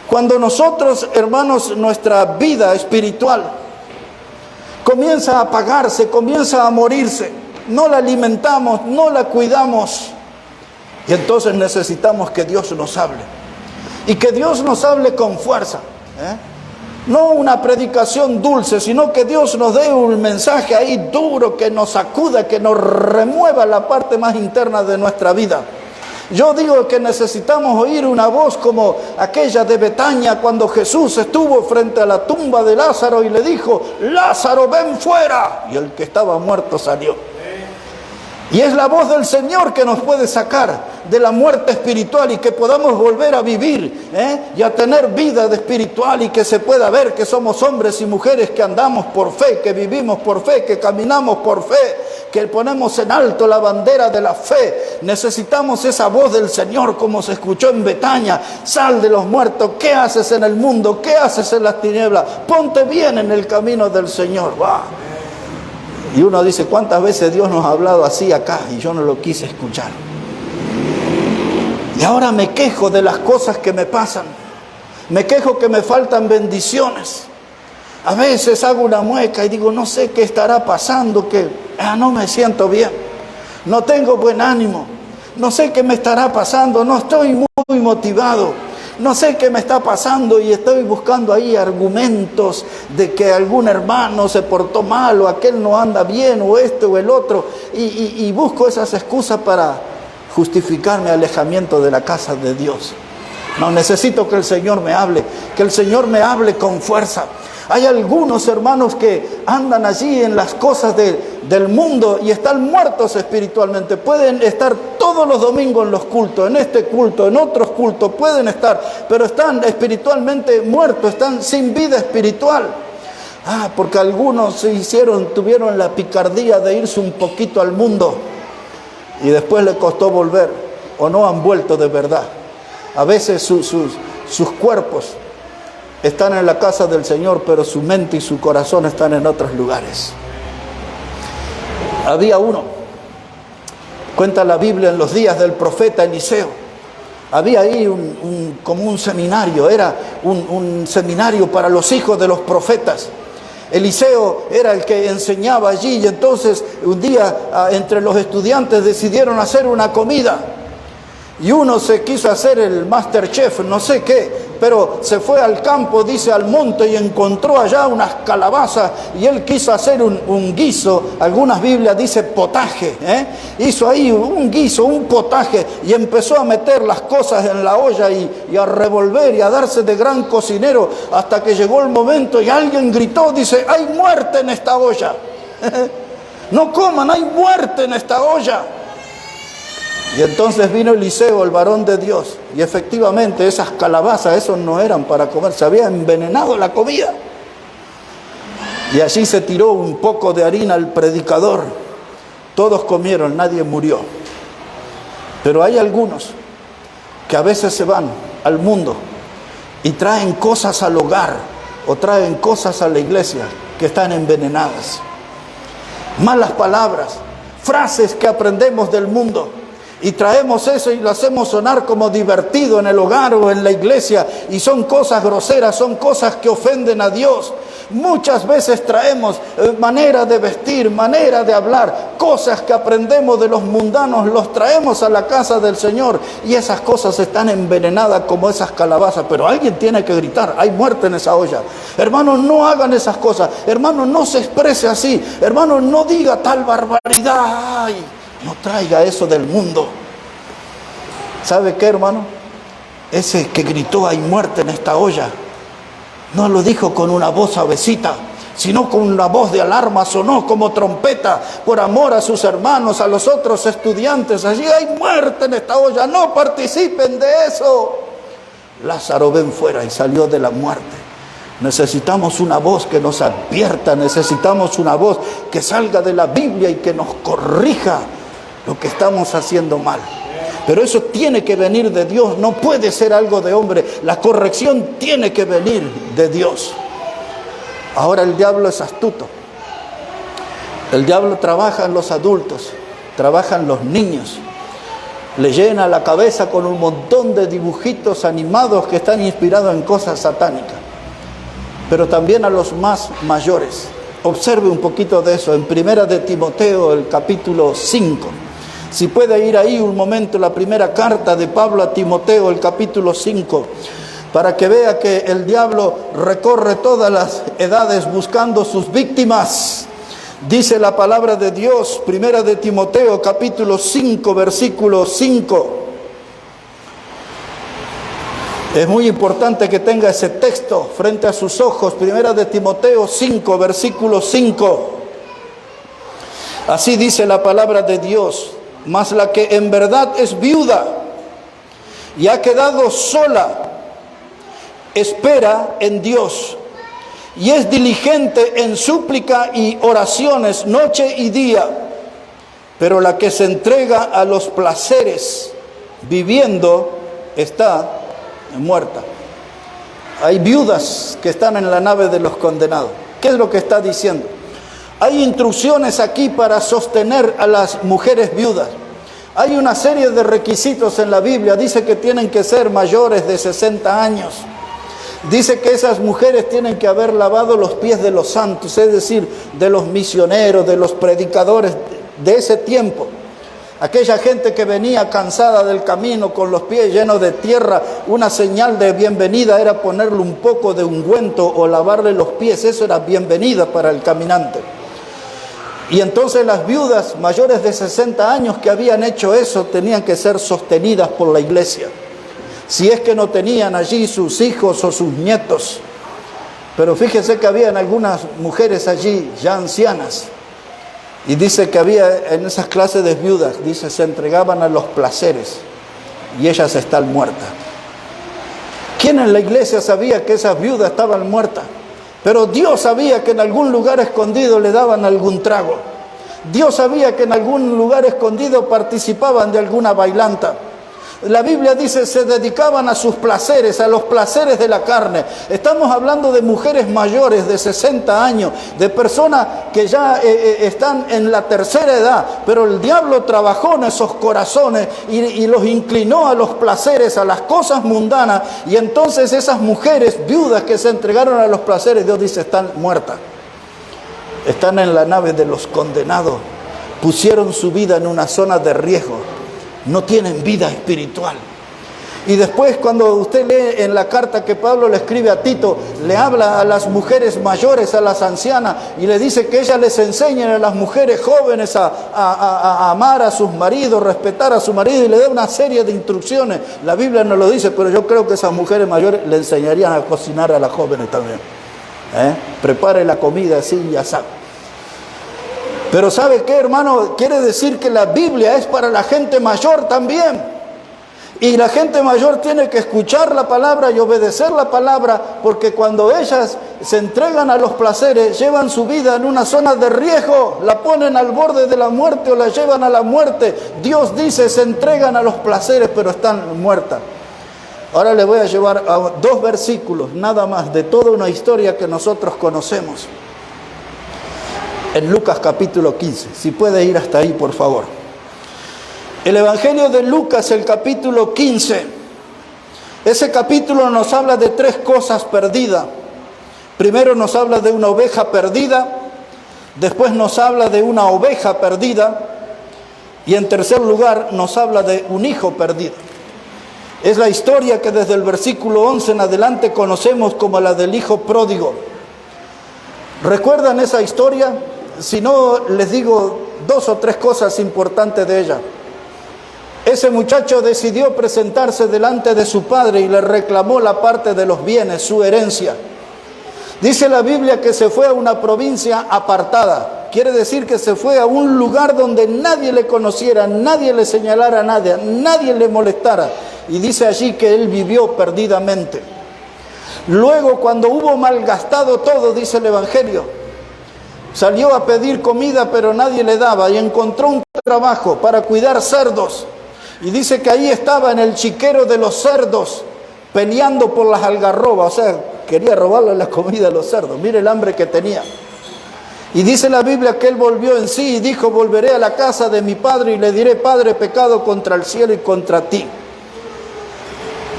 Cuando nosotros, hermanos, nuestra vida espiritual comienza a apagarse, comienza a morirse, no la alimentamos, no la cuidamos, y entonces necesitamos que Dios nos hable. Y que Dios nos hable con fuerza. No una predicación dulce, sino que Dios nos dé un mensaje ahí duro, que nos sacuda, que nos remueva la parte más interna de nuestra vida. Yo digo que necesitamos oír una voz como aquella de Betania cuando Jesús estuvo frente a la tumba de Lázaro y le dijo, Lázaro, ven fuera. Y el que estaba muerto salió. Y es la voz del Señor que nos puede sacar de la muerte espiritual y que podamos volver a vivir y a tener vida espiritual, y que se pueda ver que somos hombres y mujeres que andamos por fe, que vivimos por fe, que caminamos por fe, que ponemos en alto la bandera de la fe. Necesitamos esa voz del Señor como se escuchó en Betania. Sal de los muertos, ¿qué haces en el mundo? ¿Qué haces en las tinieblas? Ponte bien en el camino del Señor. ¡Wow! Y uno dice, ¿cuántas veces Dios nos ha hablado así acá? Y yo no lo quise escuchar. Y ahora me quejo de las cosas que me pasan. Me quejo que me faltan bendiciones. A veces hago una mueca y digo, no sé qué estará pasando, que no me siento bien. No tengo buen ánimo. No sé qué me estará pasando, no estoy muy motivado. no sé qué me está pasando y estoy buscando ahí argumentos de que algún hermano se portó mal o aquel no anda bien o este o el otro y busco esas excusas para justificar mi alejamiento de la casa de Dios. No, necesito que el Señor me hable, que el Señor me hable con fuerza. Hay algunos hermanos que andan allí en las cosas del mundo y están muertos espiritualmente. Pueden estar todos los domingos en los cultos, en este culto, en otros cultos, pueden estar, pero están espiritualmente muertos, están sin vida espiritual. Porque algunos tuvieron la picardía de irse un poquito al mundo y después le costó volver, o no han vuelto de verdad. A veces sus cuerpos están en la casa del Señor, pero su mente y su corazón están en otros lugares. Había uno, cuenta la Biblia, en los días del profeta Eliseo. Había ahí como un seminario, era un seminario para los hijos de los profetas. Eliseo era el que enseñaba allí y entonces un día entre los estudiantes decidieron hacer una comida. Y uno se quiso hacer el Masterchef, no sé qué, pero se fue al campo, dice, al monte, y encontró allá unas calabazas, y él quiso hacer un guiso. Algunas Biblias dice potaje, hizo ahí un guiso, un potaje, y empezó a meter las cosas en la olla y a revolver y a darse de gran cocinero, hasta que llegó el momento y alguien gritó, dice, hay muerte en esta olla. No coman, hay muerte en esta olla. Y entonces vino Eliseo, el varón de Dios, y efectivamente esas calabazas, esos no eran para comer, se había envenenado la comida. Y allí se tiró un poco de harina al predicador. Todos comieron, nadie murió. Pero hay algunos que a veces se van al mundo y traen cosas al hogar o traen cosas a la iglesia que están envenenadas. Malas palabras, frases que aprendemos del mundo. Y traemos eso y lo hacemos sonar como divertido en el hogar o en la iglesia. Y son cosas groseras, son cosas que ofenden a Dios. Muchas veces traemos manera de vestir, manera de hablar, cosas que aprendemos de los mundanos, los traemos a la casa del Señor. Y esas cosas están envenenadas como esas calabazas. Pero alguien tiene que gritar, hay muerte en esa olla. Hermanos, no hagan esas cosas. Hermanos, no se exprese así. Hermanos, no diga tal barbaridad. Ay, no traiga eso del mundo. ¿Sabe qué, hermano? Ese que gritó hay muerte en esta olla, no lo dijo con una voz suavecita, sino con una voz de alarma, sonó como trompeta, por amor a sus hermanos, a los otros estudiantes. Allí hay muerte en esta olla, no participen de eso. Lázaro, ven fuera, y salió de la muerte. Necesitamos una voz que nos advierta, necesitamos una voz que salga de la Biblia y que nos corrija lo que estamos haciendo mal. Pero eso tiene que venir de Dios, no puede ser algo de hombre. La corrección tiene que venir de Dios. Ahora el diablo es astuto. El diablo trabaja en los adultos, trabaja en los niños. Le llena la cabeza con un montón de dibujitos animados que están inspirados en cosas satánicas. Pero también a los más mayores. Observe un poquito de eso en 1 de Timoteo, el capítulo 5. Si puede ir ahí un momento, la primera carta de Pablo a Timoteo, el capítulo 5, para que vea que el diablo recorre todas las edades buscando sus víctimas. Dice la palabra de Dios, 1 de Timoteo, capítulo 5, versículo 5. Es muy importante que tenga ese texto frente a sus ojos. 1 de Timoteo 5, versículo 5. Así dice la palabra de Dios. Mas la que en verdad es viuda y ha quedado sola, espera en Dios y es diligente en súplica y oraciones noche y día. Pero la que se entrega a los placeres viviendo está muerta. Hay viudas que están en la nave de los condenados. ¿Qué es lo que está diciendo? Hay instrucciones aquí para sostener a las mujeres viudas. Hay una serie de requisitos en la Biblia. Dice que tienen que ser mayores de 60 años. Dice que esas mujeres tienen que haber lavado los pies de los santos, es decir, de los misioneros, de los predicadores de ese tiempo. Aquella gente que venía cansada del camino, con los pies llenos de tierra, una señal de bienvenida era ponerle un poco de ungüento o lavarle los pies. Eso era bienvenida para el caminante. Y entonces las viudas mayores de 60 años que habían hecho eso tenían que ser sostenidas por la iglesia. Si es que no tenían allí sus hijos o sus nietos. Pero fíjese que habían algunas mujeres allí ya ancianas. Y dice que había en esas clases de viudas, dice, se entregaban a los placeres y ellas están muertas. ¿Quién en la iglesia sabía que esas viudas estaban muertas? Pero Dios sabía que en algún lugar escondido le daban algún trago. Dios sabía que en algún lugar escondido participaban de alguna bailanta. La Biblia dice, se dedicaban a sus placeres, a los placeres de la carne. Estamos hablando de mujeres mayores de 60 años, de personas que ya están en la tercera edad, pero el diablo trabajó en esos corazones y los inclinó a los placeres, a las cosas mundanas, y entonces esas mujeres viudas que se entregaron a los placeres, Dios dice, están muertas. Están en la nave de los condenados, pusieron su vida en una zona de riesgo. No tienen vida espiritual. Y después cuando usted lee en la carta que Pablo le escribe a Tito, le habla a las mujeres mayores, a las ancianas, y le dice que ellas les enseñen a las mujeres jóvenes a amar a sus maridos, respetar a su marido, y le da una serie de instrucciones. La Biblia no lo dice, pero yo creo que esas mujeres mayores le enseñarían a cocinar a las jóvenes también. Prepare la comida así y así. Pero ¿sabe qué, hermano? Quiere decir que la Biblia es para la gente mayor también. Y la gente mayor tiene que escuchar la palabra y obedecer la palabra, porque cuando ellas se entregan a los placeres, llevan su vida en una zona de riesgo, la ponen al borde de la muerte o la llevan a la muerte. Dios dice, se entregan a los placeres, pero están muertas. Ahora le voy a llevar a 2 versículos, nada más, de toda una historia que nosotros conocemos. En Lucas capítulo 15, si puede ir hasta ahí, por favor. El Evangelio de Lucas, el capítulo 15. Ese capítulo nos habla de 3 cosas perdidas. Primero nos habla de una oveja perdida, después nos habla de una oveja perdida, y en tercer lugar nos habla de un hijo perdido. Es la historia que desde el versículo 11 en adelante conocemos como la del hijo pródigo. ¿Recuerdan esa historia? Si no, les digo 2 o 3 cosas importantes de ella. Ese muchacho decidió presentarse delante de su padre y le reclamó la parte de los bienes, su herencia. Dice la Biblia que se fue a una provincia apartada. Quiere decir que se fue a un lugar donde nadie le conociera, nadie le señalara nada, nadie le molestara. Y dice allí que él vivió perdidamente. Luego, cuando hubo malgastado todo, dice el Evangelio, salió a pedir comida, pero nadie le daba, y encontró un trabajo para cuidar cerdos. Y dice que ahí estaba en el chiquero de los cerdos, peleando por las algarrobas, o sea, quería robarle la comida a los cerdos. Mire el hambre que tenía. Y dice la Biblia que él volvió en sí y dijo, volveré a la casa de mi padre y le diré, Padre, he pecado contra el cielo y contra ti.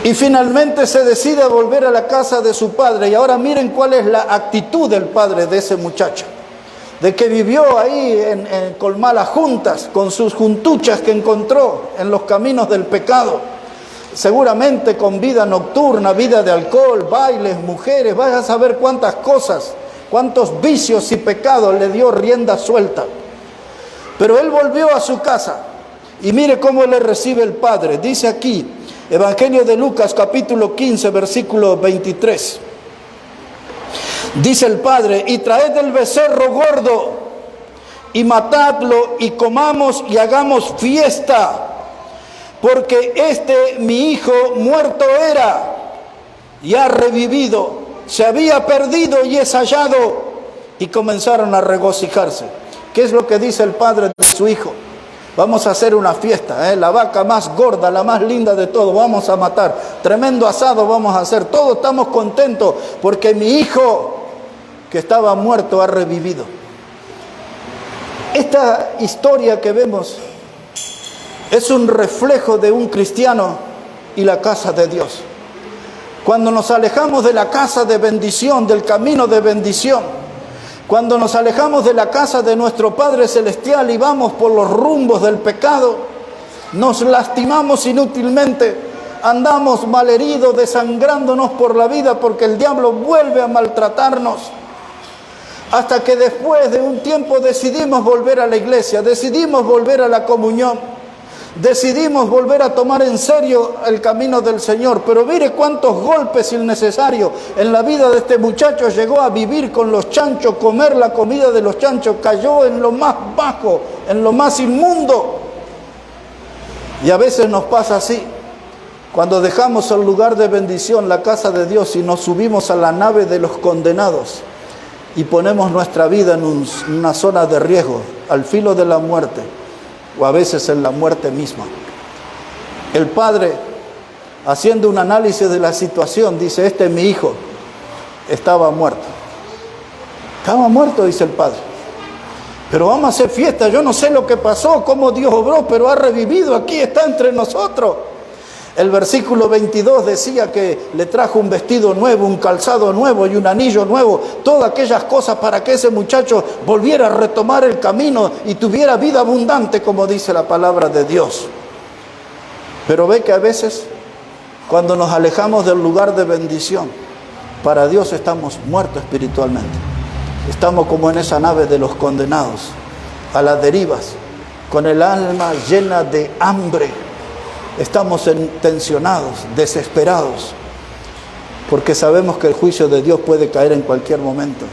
Y finalmente se decide a volver a la casa de su padre. Y ahora miren cuál es la actitud del padre de ese muchacho. De que vivió ahí con malas juntas, con sus juntuchas que encontró en los caminos del pecado. Seguramente con vida nocturna, vida de alcohol, bailes, mujeres, vaya a saber cuántas cosas, cuántos vicios y pecados le dio rienda suelta. Pero él volvió a su casa y mire cómo le recibe el padre. Dice aquí, Evangelio de Lucas capítulo 15, versículo 23. Dice el padre, y traed el becerro gordo y matadlo y comamos y hagamos fiesta, porque mi hijo muerto era y ha revivido, se había perdido y es hallado. Y comenzaron a regocijarse. ¿Qué es lo que dice el padre de su hijo? Vamos a hacer una fiesta, la vaca más gorda, la más linda de todo, vamos a matar. Tremendo asado vamos a hacer, todos estamos contentos porque mi hijo que estaba muerto ha revivido. Esta historia que vemos es un reflejo de un cristiano y la casa de Dios. Cuando nos alejamos de la casa de bendición, del camino de bendición, Cuando nos alejamos de la casa de nuestro Padre Celestial y vamos por los rumbos del pecado, nos lastimamos inútilmente, andamos malheridos, desangrándonos por la vida porque el diablo vuelve a maltratarnos. Hasta que después de un tiempo decidimos volver a la iglesia, decidimos volver a la comunión, decidimos volver a tomar en serio el camino del Señor. Pero mire cuántos golpes innecesarios en la vida de este muchacho. Llegó a vivir con los chanchos, comer la comida de los chanchos, cayó en lo más bajo, en lo más inmundo. Y a veces nos pasa así, cuando dejamos el lugar de bendición, la casa de Dios, y nos subimos a la nave de los condenados y ponemos nuestra vida en una zona de riesgo, al filo de la muerte, o a veces en la muerte misma. El padre, haciendo un análisis de la situación, dice: este mi hijo estaba muerto. Estaba muerto, dice el padre. Pero vamos a hacer fiesta, yo no sé lo que pasó, cómo Dios obró, pero ha revivido, aquí está entre nosotros. El versículo 22 decía que le trajo un vestido nuevo, un calzado nuevo y un anillo nuevo, todas aquellas cosas para que ese muchacho volviera a retomar el camino y tuviera vida abundante, como dice la palabra de Dios. Pero ve que a veces, cuando nos alejamos del lugar de bendición, para Dios estamos muertos espiritualmente. Estamos como en esa nave de los condenados, a las derivas, con el alma llena de hambre. Estamos tensionados, desesperados, porque sabemos que el juicio de Dios puede caer en cualquier momento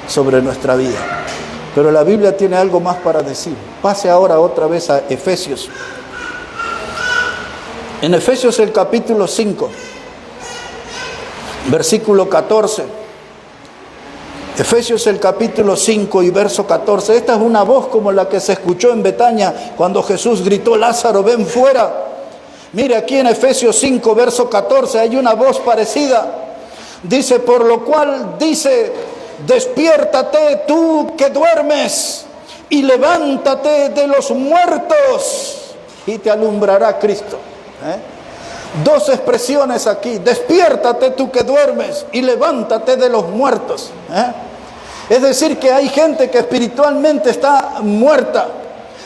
sobre nuestra vida. Pero la Biblia tiene algo más para decir. Pase ahora otra vez a Efesios. En Efesios el capítulo 5, versículo 14. Efesios el capítulo 5 y verso 14. Esta es una voz como la que se escuchó en Betania cuando Jesús gritó: Lázaro, ven fuera. Mire, aquí en Efesios 5, verso 14, hay una voz parecida. Dice: por lo cual dice, despiértate tú que duermes, y levántate de los muertos, y te alumbrará Cristo. Dos expresiones aquí: despiértate tú que duermes, y levántate de los muertos. Es decir, que hay gente que espiritualmente está muerta.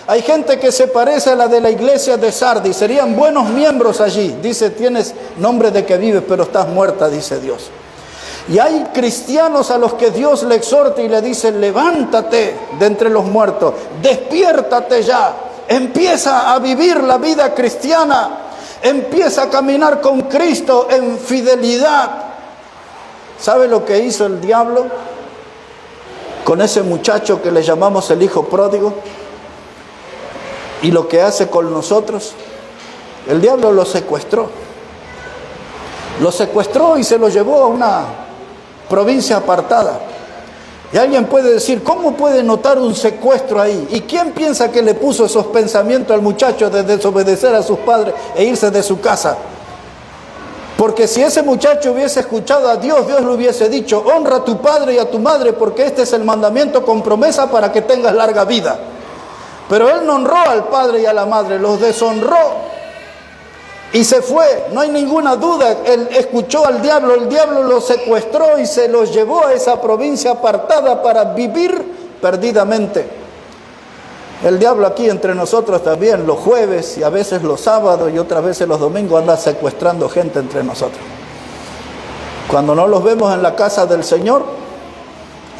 Hay gente que se parece a la de la iglesia de Sardis, serían buenos miembros allí. Dice: tienes nombre de que vives, pero estás muerta, dice Dios. Y hay cristianos a los que Dios le exhorta y le dice: levántate de entre los muertos, despiértate ya, empieza a vivir la vida cristiana, empieza a caminar con Cristo en fidelidad. ¿Sabe lo que hizo el diablo con ese muchacho que le llamamos el hijo pródigo? Y lo que hace con nosotros, el diablo lo secuestró. Lo secuestró y se lo llevó a una provincia apartada. Y alguien puede decir: ¿cómo puede notar un secuestro ahí? ¿Y quién piensa que le puso esos pensamientos al muchacho de desobedecer a sus padres e irse de su casa? Porque si ese muchacho hubiese escuchado a Dios, Dios le hubiese dicho: honra a tu padre y a tu madre, porque este es el mandamiento con promesa para que tengas larga vida. Pero él no honró al padre y a la madre, los deshonró y se fue. No hay ninguna duda, él escuchó al diablo, el diablo lo secuestró y se lo llevó a esa provincia apartada para vivir perdidamente. El diablo aquí entre nosotros también, los jueves y a veces los sábados y otras veces los domingos, anda secuestrando gente entre nosotros. Cuando no los vemos en la casa del Señor,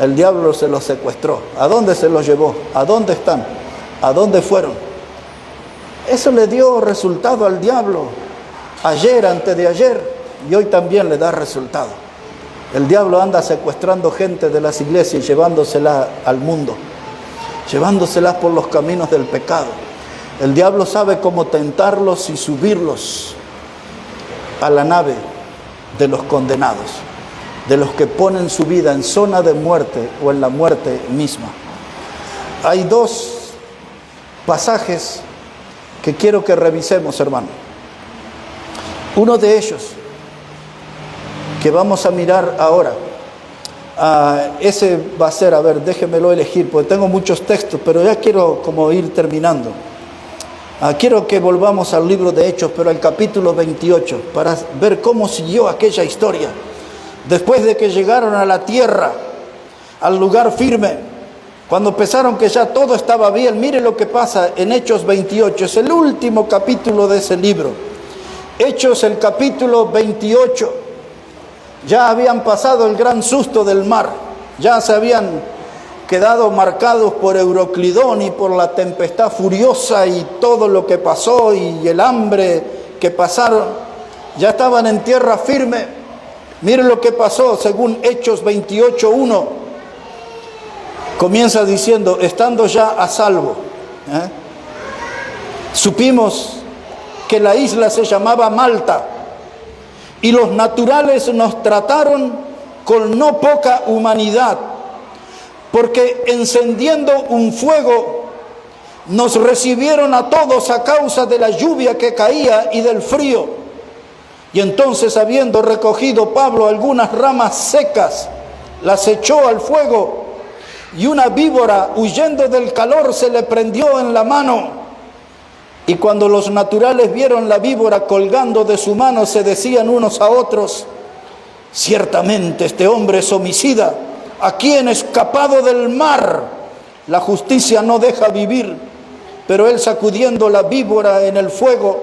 el diablo se los secuestró. ¿A dónde se los llevó? ¿A dónde están? ¿A dónde fueron? Eso le dio resultado al diablo ayer, antes de ayer, y hoy también le da resultado. El diablo anda secuestrando gente de las iglesias y llevándosela al mundo, llevándoselas por los caminos del pecado. El diablo sabe cómo tentarlos y subirlos a la nave de los condenados, de los que ponen su vida en zona de muerte o en la muerte misma. Hay dos pasajes que quiero que revisemos, hermano. Uno de ellos, que vamos a mirar ahora, ese va a ser, a ver, déjemelo elegir, porque tengo muchos textos, pero ya quiero como ir terminando. Quiero que volvamos al libro de Hechos, pero al capítulo 28, para ver cómo siguió aquella historia. Después de que llegaron a la tierra, al lugar firme. Cuando pensaron que ya todo estaba bien, mire lo que pasa en Hechos 28, es el último capítulo de ese libro. Hechos, el capítulo 28. Ya habían pasado el gran susto del mar, ya se habían quedado marcados por Euroclidón y por la tempestad furiosa y todo lo que pasó y el hambre que pasaron. Ya estaban en tierra firme. Miren lo que pasó según Hechos 28:1. Comienza diciendo, estando ya a salvo, supimos que la isla se llamaba Malta y los naturales nos trataron con no poca humanidad, porque encendiendo un fuego nos recibieron a todos a causa de la lluvia que caía y del frío. Y entonces, habiendo recogido Pablo algunas ramas secas, las echó al fuego, y una víbora, huyendo del calor, se le prendió en la mano. Y cuando los naturales vieron la víbora colgando de su mano, se decían unos a otros, ciertamente este hombre es homicida, a quien escapado del mar la justicia no deja vivir. Pero él, sacudiendo la víbora en el fuego,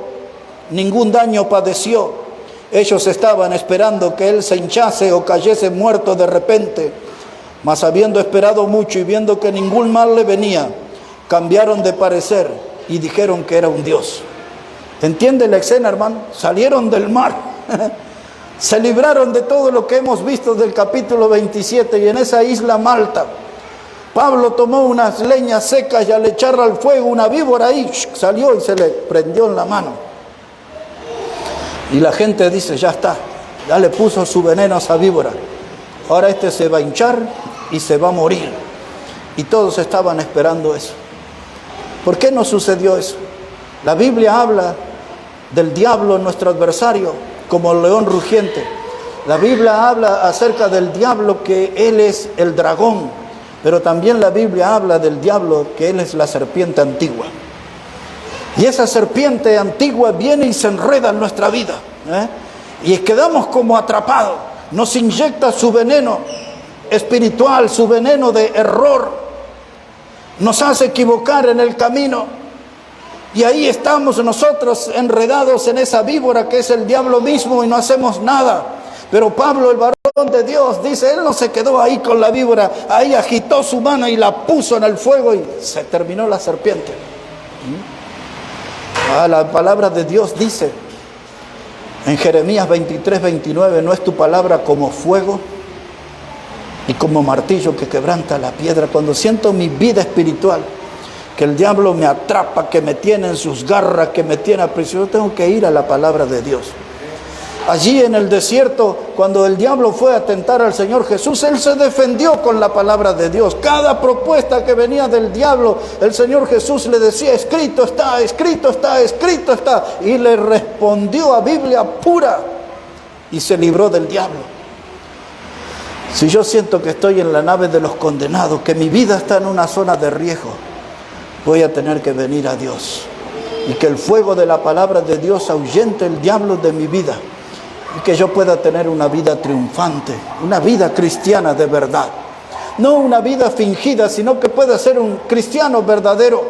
ningún daño padeció. Ellos estaban esperando que él se hinchase o cayese muerto de repente, mas habiendo esperado mucho y viendo que ningún mal le venía, cambiaron de parecer y dijeron que era un dios. ¿Entiende la escena, hermano? Salieron del mar, se libraron de todo lo que hemos visto del capítulo 27, y en esa isla Malta, Pablo tomó unas leñas secas y al echarla al fuego, una víbora ahí salió y se le prendió en la mano. Y la gente dice, ya está, ya le puso su veneno a esa víbora, ahora este se va a hinchar y se va a morir. Y todos estaban esperando eso. ¿Por qué no sucedió eso? La Biblia habla del diablo, nuestro adversario, como el león rugiente. La Biblia habla acerca del diablo, que él es el dragón, pero también la Biblia habla del diablo, que él es la serpiente antigua. Y esa serpiente antigua viene y se enreda en nuestra vida, y quedamos como atrapados. Nos inyecta su veneno espiritual, su veneno de error, nos hace equivocar en el camino, y ahí estamos nosotros enredados en esa víbora que es el diablo mismo, y no hacemos nada. Pero Pablo, el varón de Dios, dice, él no se quedó ahí con la víbora, ahí agitó su mano y la puso en el fuego y se terminó la serpiente. La palabra de Dios dice en Jeremías 23:29, ¿no es tu palabra como fuego y como martillo que quebranta la piedra? Cuando siento mi vida espiritual, que el diablo me atrapa, que me tiene en sus garras, que me tiene a prisión, tengo que ir a la palabra de Dios. Allí en el desierto, cuando el diablo fue a tentar al Señor Jesús, él se defendió con la palabra de Dios. Cada propuesta que venía del diablo, el Señor Jesús le decía, escrito está, escrito está, escrito está. Y le respondió a Biblia pura y se libró del diablo. Si yo siento que estoy en la nave de los condenados, que mi vida está en una zona de riesgo, voy a tener que venir a Dios. Y que el fuego de la palabra de Dios ahuyente el diablo de mi vida. Y que yo pueda tener una vida triunfante, una vida cristiana de verdad. No una vida fingida, sino que pueda ser un cristiano verdadero.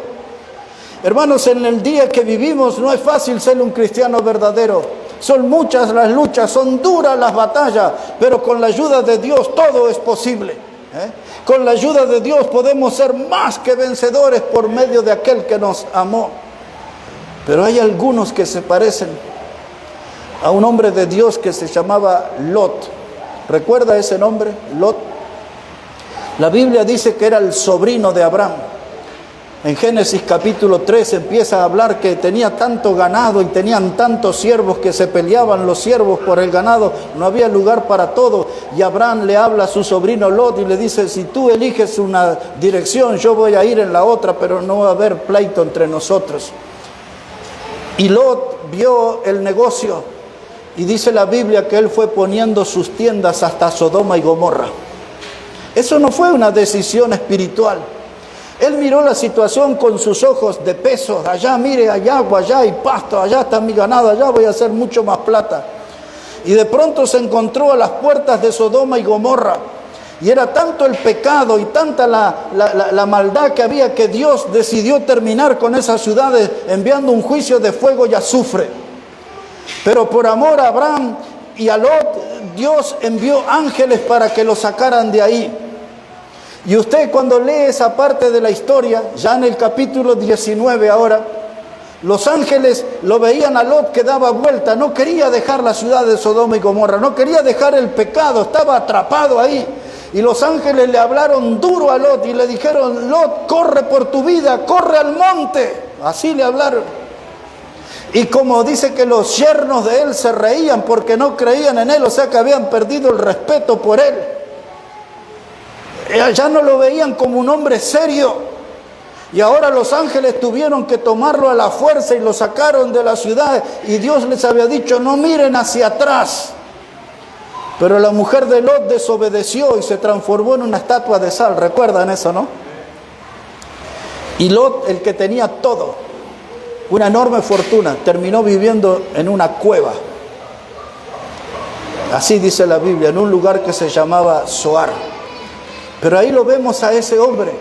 Hermanos, en el día que vivimos no es fácil ser un cristiano verdadero. Son muchas las luchas, son duras las batallas, pero con la ayuda de Dios todo es posible. Con la ayuda de Dios podemos ser más que vencedores por medio de aquel que nos amó. Pero hay algunos que se parecen a un hombre de Dios que se llamaba Lot. ¿Recuerda ese nombre? Lot. La Biblia dice que era el sobrino de Abraham. En Génesis capítulo 3 empieza a hablar que tenía tanto ganado y tenían tantos siervos que se peleaban los siervos por el ganado. No había lugar para todo. Y Abraham le habla a su sobrino Lot y le dice, si tú eliges una dirección, yo voy a ir en la otra, pero no va a haber pleito entre nosotros. Y Lot vio el negocio. Y dice la Biblia que él fue poniendo sus tiendas hasta Sodoma y Gomorra. Eso no fue una decisión espiritual. Él miró la situación con sus ojos de peso. Allá, mire, hay agua, allá hay pasto, allá está mi ganado, allá voy a hacer mucho más plata. Y de pronto se encontró a las puertas de Sodoma y Gomorra. Y era tanto el pecado y tanta la maldad que había, que Dios decidió terminar con esas ciudades enviando un juicio de fuego y azufre. Pero por amor a Abraham y a Lot, Dios envió ángeles para que lo sacaran de ahí. Y usted, cuando lee esa parte de la historia, ya en el capítulo 19 ahora, los ángeles lo veían a Lot que daba vuelta, no quería dejar la ciudad de Sodoma y Gomorra, no quería dejar el pecado, estaba atrapado ahí. Y los ángeles le hablaron duro a Lot y le dijeron: Lot, corre por tu vida, corre al monte. Así le hablaron. Y como dice que los yernos de él se reían porque no creían en él, o sea que habían perdido el respeto por él. Ya no lo veían como un hombre serio. Y ahora los ángeles tuvieron que tomarlo a la fuerza y lo sacaron de la ciudad. Y Dios les había dicho: no miren hacia atrás. Pero la mujer de Lot desobedeció y se transformó en una estatua de sal. ¿Recuerdan eso, no? Y Lot, el que tenía todo, una enorme fortuna, terminó viviendo en una cueva. Así dice la Biblia, en un lugar que se llamaba Zoar. Pero ahí lo vemos a ese hombre,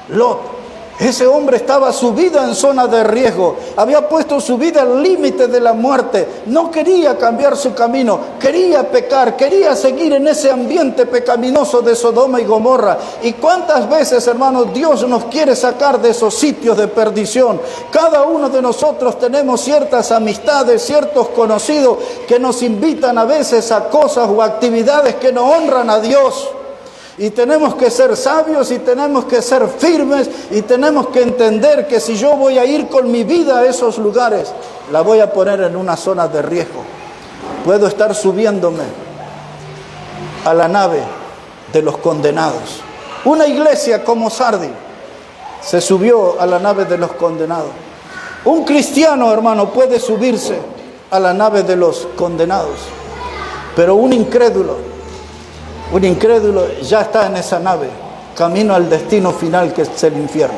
Lot. Ese hombre estaba su vida en zona de riesgo, había puesto su vida al límite de la muerte, no quería cambiar su camino, quería pecar, quería seguir en ese ambiente pecaminoso de Sodoma y Gomorra. Y cuántas veces, hermanos, Dios nos quiere sacar de esos sitios de perdición. Cada uno de nosotros tenemos ciertas amistades, ciertos conocidos que nos invitan a veces a cosas o actividades que no honran a Dios. Y tenemos que ser sabios y tenemos que ser firmes y tenemos que entender que si yo voy a ir con mi vida a esos lugares, la voy a poner en una zona de riesgo. Puedo estar subiéndome a la nave de los condenados. Una iglesia como Sardi se subió a la nave de los condenados. Un cristiano, hermano, puede subirse a la nave de los condenados, pero un incrédulo ya está en esa nave, camino al destino final, que es el infierno.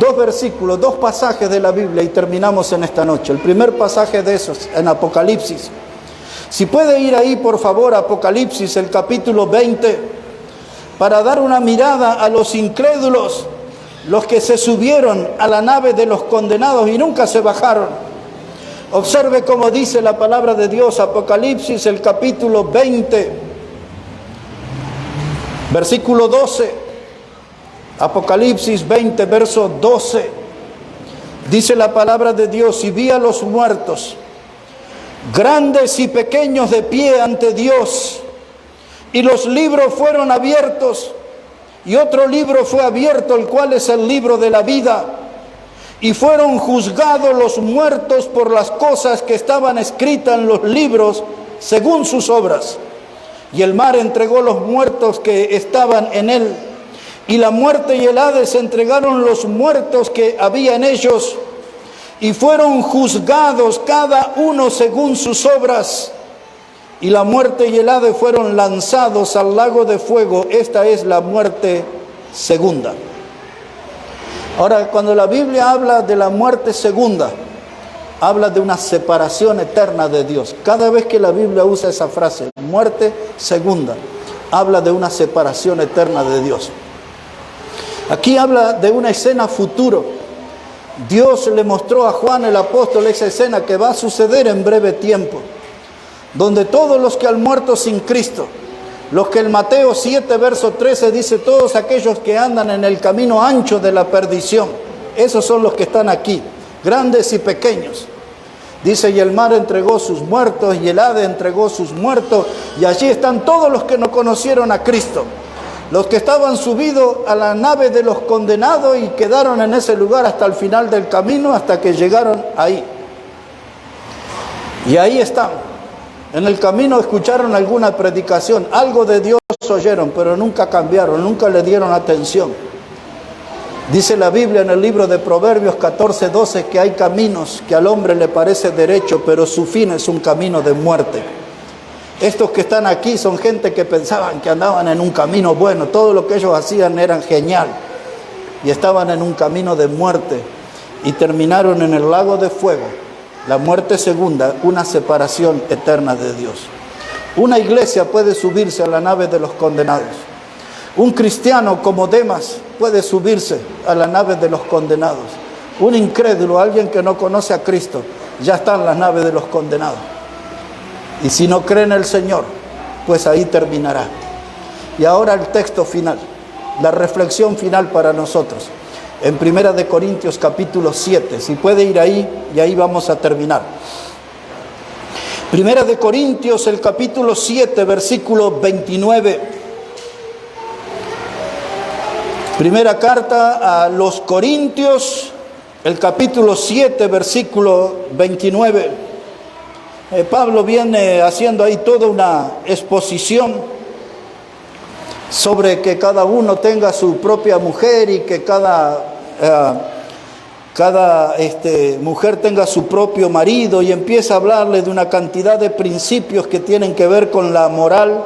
2 versículos, 2 pasajes de la Biblia y terminamos en esta noche. El primer pasaje de esos, en Apocalipsis. Si puede ir ahí, por favor, Apocalipsis, el capítulo 20, para dar una mirada a los incrédulos, los que se subieron a la nave de los condenados y nunca se bajaron. Observe cómo dice la palabra de Dios, Apocalipsis, el capítulo 20, versículo 12, Apocalipsis 20, verso 12, dice la palabra de Dios: y vi a los muertos, grandes y pequeños, de pie ante Dios, y los libros fueron abiertos, y otro libro fue abierto, el cual es el libro de la vida, y fueron juzgados los muertos por las cosas que estaban escritas en los libros según sus obras. Y el mar entregó los muertos que estaban en él, y la muerte y el Hades entregaron los muertos que había en ellos, y fueron juzgados cada uno según sus obras. Y la muerte y el Hades fueron lanzados al lago de fuego. Esta es la muerte segunda. Ahora, cuando la Biblia habla de la muerte segunda, habla de una separación eterna de Dios. Cada vez que la Biblia usa esa frase, muerte segunda, habla de una separación eterna de Dios. Aquí habla de una escena futuro. Dios le mostró a Juan el apóstol esa escena que va a suceder en breve tiempo, donde todos los que han muerto sin Cristo, los que en Mateo 7, verso 13 dice: todos aquellos que andan en el camino ancho de la perdición, esos son los que están aquí, grandes y pequeños. Dice: y el mar entregó sus muertos, y el Hades entregó sus muertos, y allí están todos los que no conocieron a Cristo, los que estaban subidos a la nave de los condenados y quedaron en ese lugar hasta el final del camino, hasta que llegaron ahí. Y ahí están. En el camino escucharon alguna predicación, algo de Dios oyeron, pero nunca cambiaron, nunca le dieron atención. Dice la Biblia en el libro de Proverbios 14:12 que hay caminos que al hombre le parece derecho, pero su fin es un camino de muerte. Estos que están aquí son gente que pensaban que andaban en un camino bueno, todo lo que ellos hacían era genial, y estaban en un camino de muerte y terminaron en el lago de fuego. La muerte segunda, una separación eterna de Dios. Una iglesia puede subirse a la nave de los condenados. Un cristiano como Demas puede subirse a la nave de los condenados. Un incrédulo, alguien que no conoce a Cristo, ya está en las naves de los condenados. Y si no cree en el Señor, pues ahí terminará. Y ahora el texto final, la reflexión final para nosotros. En 1 de Corintios capítulo 7, si puede ir ahí, y ahí vamos a terminar. 1 de Corintios, el capítulo 7, versículo 29. Primera carta a los Corintios, el capítulo 7, versículo 29. Pablo viene haciendo ahí toda una exposición sobre que cada uno tenga su propia mujer y que cada mujer tenga su propio marido, y empieza a hablarle de una cantidad de principios que tienen que ver con la moral.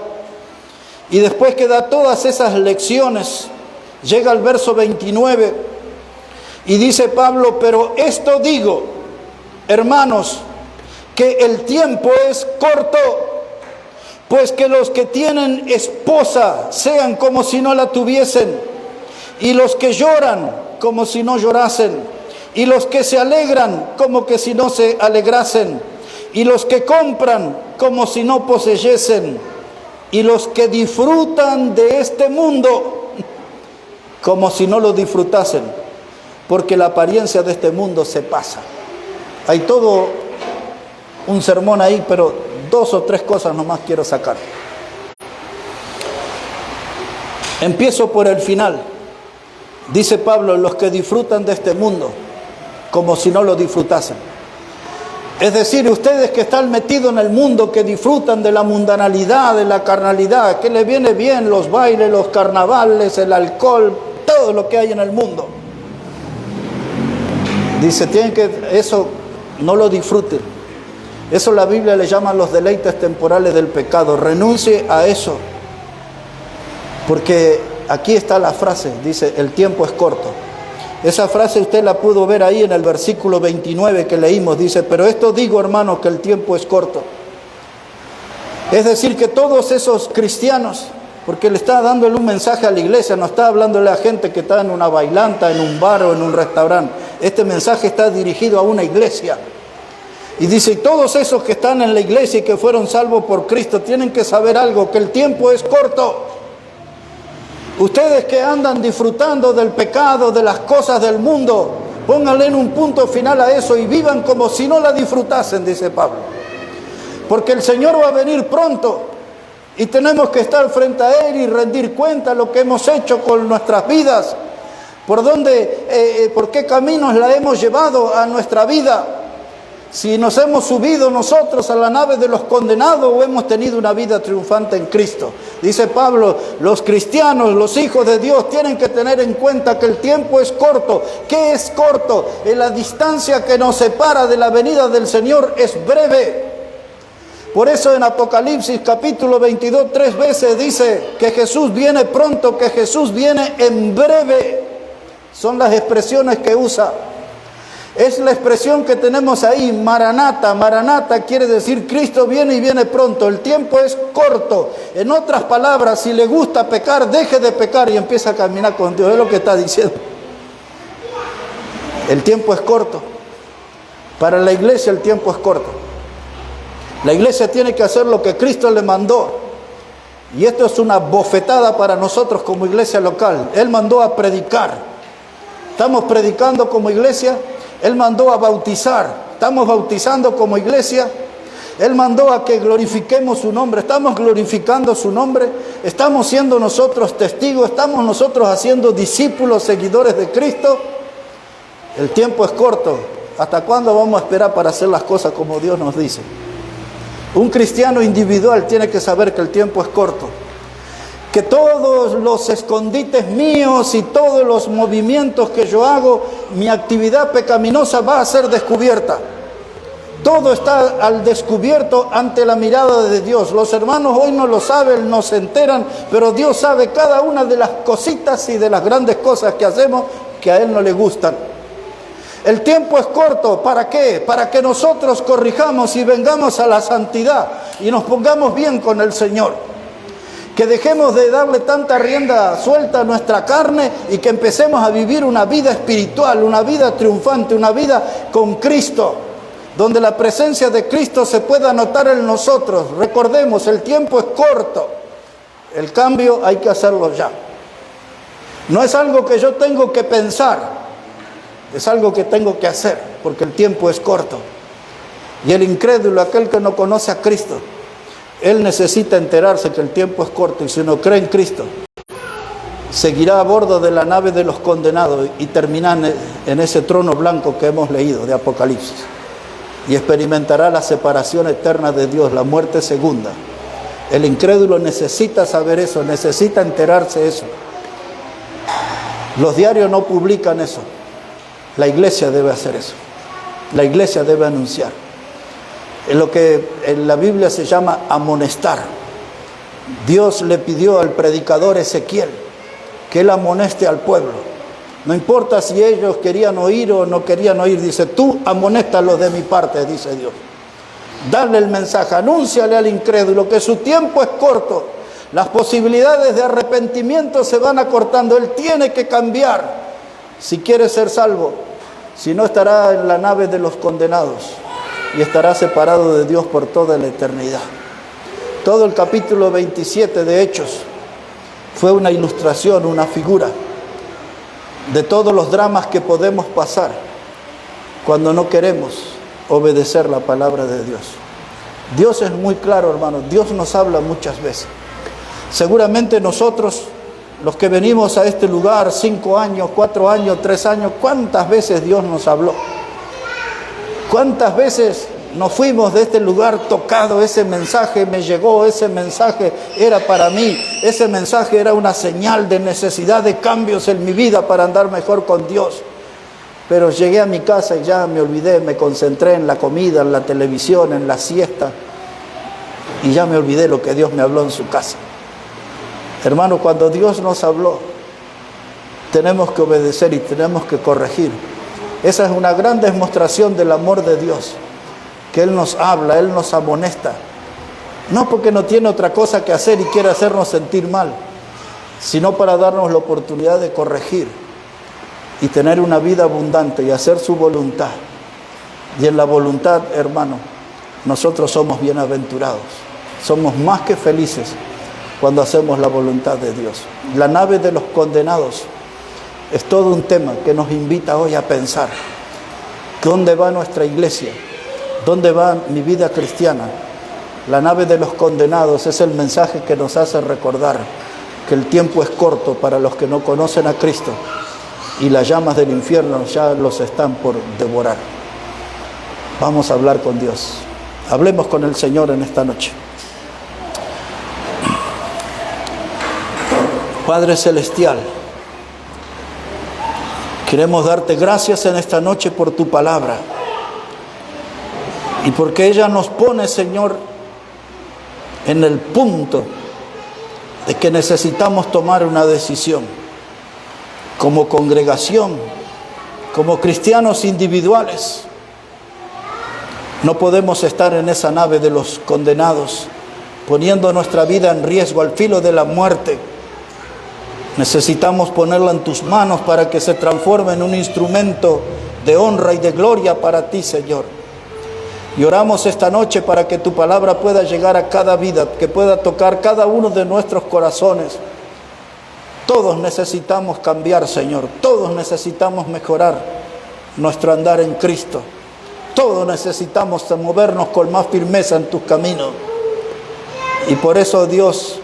Y después que da todas esas lecciones, llega al verso 29 y dice Pablo: pero esto digo, hermanos, que el tiempo es corto, pues que los que tienen esposa sean como si no la tuviesen, y los que lloran como si no llorasen, y los que se alegran como que si no se alegrasen, y los que compran como si no poseyesen, y los que disfrutan de este mundo como si no lo disfrutasen, porque la apariencia de este mundo se pasa. Hay todo un sermón ahí, pero 2 o 3 cosas nomás quiero sacar. Empiezo por el final. Dice Pablo: los que disfrutan de este mundo como si no lo disfrutasen. Es decir, ustedes que están metidos en el mundo, que disfrutan de la mundanalidad, de la carnalidad, que les viene bien los bailes, los carnavales, el alcohol, todo lo que hay en el mundo. Dice, eso no lo disfruten. Eso la Biblia le llama los deleites temporales del pecado. Renuncie a eso. Porque aquí está la frase, dice, el tiempo es corto. Esa frase usted la pudo ver ahí en el versículo 29 que leímos. Dice, pero esto digo, hermanos, que el tiempo es corto. Es decir, que todos esos cristianos, porque le está dándole un mensaje a la iglesia, no está hablándole a gente que está en una bailanta, en un bar o en un restaurante. Este mensaje está dirigido a una iglesia. Y dice, todos esos que están en la iglesia y que fueron salvos por Cristo tienen que saber algo, que el tiempo es corto. Ustedes que andan disfrutando del pecado, de las cosas del mundo, pónganle un punto final a eso y vivan como si no la disfrutasen, dice Pablo. Porque el Señor va a venir pronto y tenemos que estar frente a Él y rendir cuenta de lo que hemos hecho con nuestras vidas, por qué caminos la hemos llevado a nuestra vida. Si nos hemos subido nosotros a la nave de los condenados o hemos tenido una vida triunfante en Cristo. Dice Pablo, los cristianos, los hijos de Dios tienen que tener en cuenta que el tiempo es corto. ¿Qué es corto? La distancia que nos separa de la venida del Señor es breve. Por eso en Apocalipsis capítulo 22 3 veces dice que Jesús viene pronto, que Jesús viene en breve. Son las expresiones que usa. Es la expresión que tenemos ahí, Maranata. Maranata quiere decir Cristo viene y viene pronto. El tiempo es corto. En otras palabras, si le gusta pecar, deje de pecar y empieza a caminar con Dios. Es lo que está diciendo. El tiempo es corto. Para la iglesia el tiempo es corto. La iglesia tiene que hacer lo que Cristo le mandó. Y esto es una bofetada para nosotros como iglesia local. Él mandó a predicar. ¿Estamos predicando como iglesia? Él mandó a bautizar. ¿Estamos bautizando como iglesia? Él mandó a que glorifiquemos su nombre. ¿Estamos glorificando su nombre? ¿Estamos siendo nosotros testigos? ¿Estamos nosotros haciendo discípulos, seguidores de Cristo? El tiempo es corto. ¿Hasta cuándo vamos a esperar para hacer las cosas como Dios nos dice? Un cristiano individual tiene que saber que el tiempo es corto. Que todos los escondites míos y todos los movimientos que yo hago, mi actividad pecaminosa va a ser descubierta. Todo está al descubierto ante la mirada de Dios. Los hermanos hoy no lo saben, no se enteran, pero Dios sabe cada una de las cositas y de las grandes cosas que hacemos que a Él no le gustan. El tiempo es corto, ¿para qué? Para que nosotros corrijamos y vengamos a la santidad y nos pongamos bien con el Señor. Que dejemos de darle tanta rienda suelta a nuestra carne y que empecemos a vivir una vida espiritual, una vida triunfante, una vida con Cristo, donde la presencia de Cristo se pueda notar en nosotros. Recordemos, el tiempo es corto, el cambio hay que hacerlo ya. No es algo que yo tengo que pensar, es algo que tengo que hacer, porque el tiempo es corto. Y el incrédulo, aquel que no conoce a Cristo, él necesita enterarse que el tiempo es corto, y si no cree en Cristo, seguirá a bordo de la nave de los condenados y terminará en ese trono blanco que hemos leído de Apocalipsis, y experimentará la separación eterna de Dios, la muerte segunda. El incrédulo necesita saber eso, necesita enterarse de eso. Los diarios no publican eso. La iglesia debe hacer eso. La iglesia debe anunciar. Es lo que en la Biblia se llama amonestar. Dios le pidió al predicador Ezequiel que él amoneste al pueblo. No importa si ellos querían oír o no querían oír, dice, tú amonéstalos de mi parte, dice Dios. Dale el mensaje, anúnciale al incrédulo que su tiempo es corto. Las posibilidades de arrepentimiento se van acortando. Él tiene que cambiar si quiere ser salvo. Si no, estará en la nave de los condenados y estará separado de Dios por toda la eternidad. Todo el capítulo 27 de Hechos fue una ilustración, una figura de todos los dramas que podemos pasar cuando no queremos obedecer la palabra de Dios. Dios es muy claro, hermanos. Dios nos habla muchas veces. Seguramente nosotros, los que venimos a este lugar 5 años, 4 años, 3 años, ¿cuántas veces Dios nos habló? ¿Cuántas veces nos fuimos de este lugar tocado? Ese mensaje me llegó, ese mensaje era para mí, ese mensaje era una señal de necesidad de cambios en mi vida para andar mejor con Dios. Pero llegué a mi casa y ya me olvidé, me concentré en la comida, en la televisión, en la siesta, y ya me olvidé lo que Dios me habló en su casa. Hermano, cuando Dios nos habló, tenemos que obedecer y tenemos que corregir. Esa es una gran demostración del amor de Dios, que Él nos habla, Él nos amonesta. No porque no tiene otra cosa que hacer y quiere hacernos sentir mal, sino para darnos la oportunidad de corregir y tener una vida abundante y hacer su voluntad. Y en la voluntad, hermano, nosotros somos bienaventurados. Somos más que felices cuando hacemos la voluntad de Dios. La nave de los condenados es todo un tema que nos invita hoy a pensar. ¿Dónde va nuestra iglesia? ¿Dónde va mi vida cristiana? La nave de los condenados es el mensaje que nos hace recordar que el tiempo es corto para los que no conocen a Cristo y las llamas del infierno ya los están por devorar. Vamos a hablar con Dios. Hablemos con el Señor en esta noche. Padre Celestial, queremos darte gracias en esta noche por tu palabra y porque ella nos pone, Señor, en el punto de que necesitamos tomar una decisión como congregación, como cristianos individuales. No podemos estar en esa nave de los condenados, poniendo nuestra vida en riesgo al filo de la muerte. Necesitamos ponerla en tus manos para que se transforme en un instrumento de honra y de gloria para ti, Señor. Y oramos esta noche para que tu palabra pueda llegar a cada vida, que pueda tocar cada uno de nuestros corazones. Todos necesitamos cambiar, Señor. Todos necesitamos mejorar nuestro andar en Cristo. Todos necesitamos movernos con más firmeza en tus caminos. Y por eso, Dios,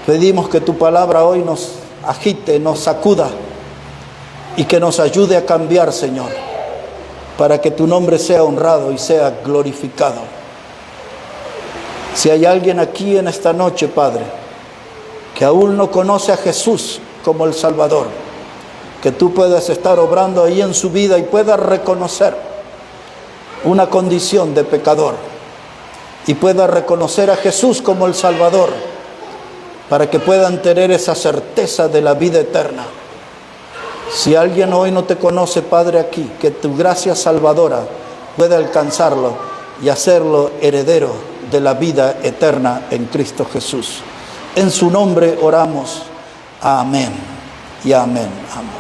pedimos que tu palabra hoy nos agite, nos sacuda y que nos ayude a cambiar, Señor, para que tu nombre sea honrado y sea glorificado. Si hay alguien aquí en esta noche, Padre, que aún no conoce a Jesús como el Salvador, que tú puedas estar obrando ahí en su vida y pueda reconocer una condición de pecador y pueda reconocer a Jesús como el Salvador, para que puedan tener esa certeza de la vida eterna. Si alguien hoy no te conoce, Padre, aquí, que tu gracia salvadora pueda alcanzarlo y hacerlo heredero de la vida eterna en Cristo Jesús. En su nombre oramos. Amén y amén. Amén.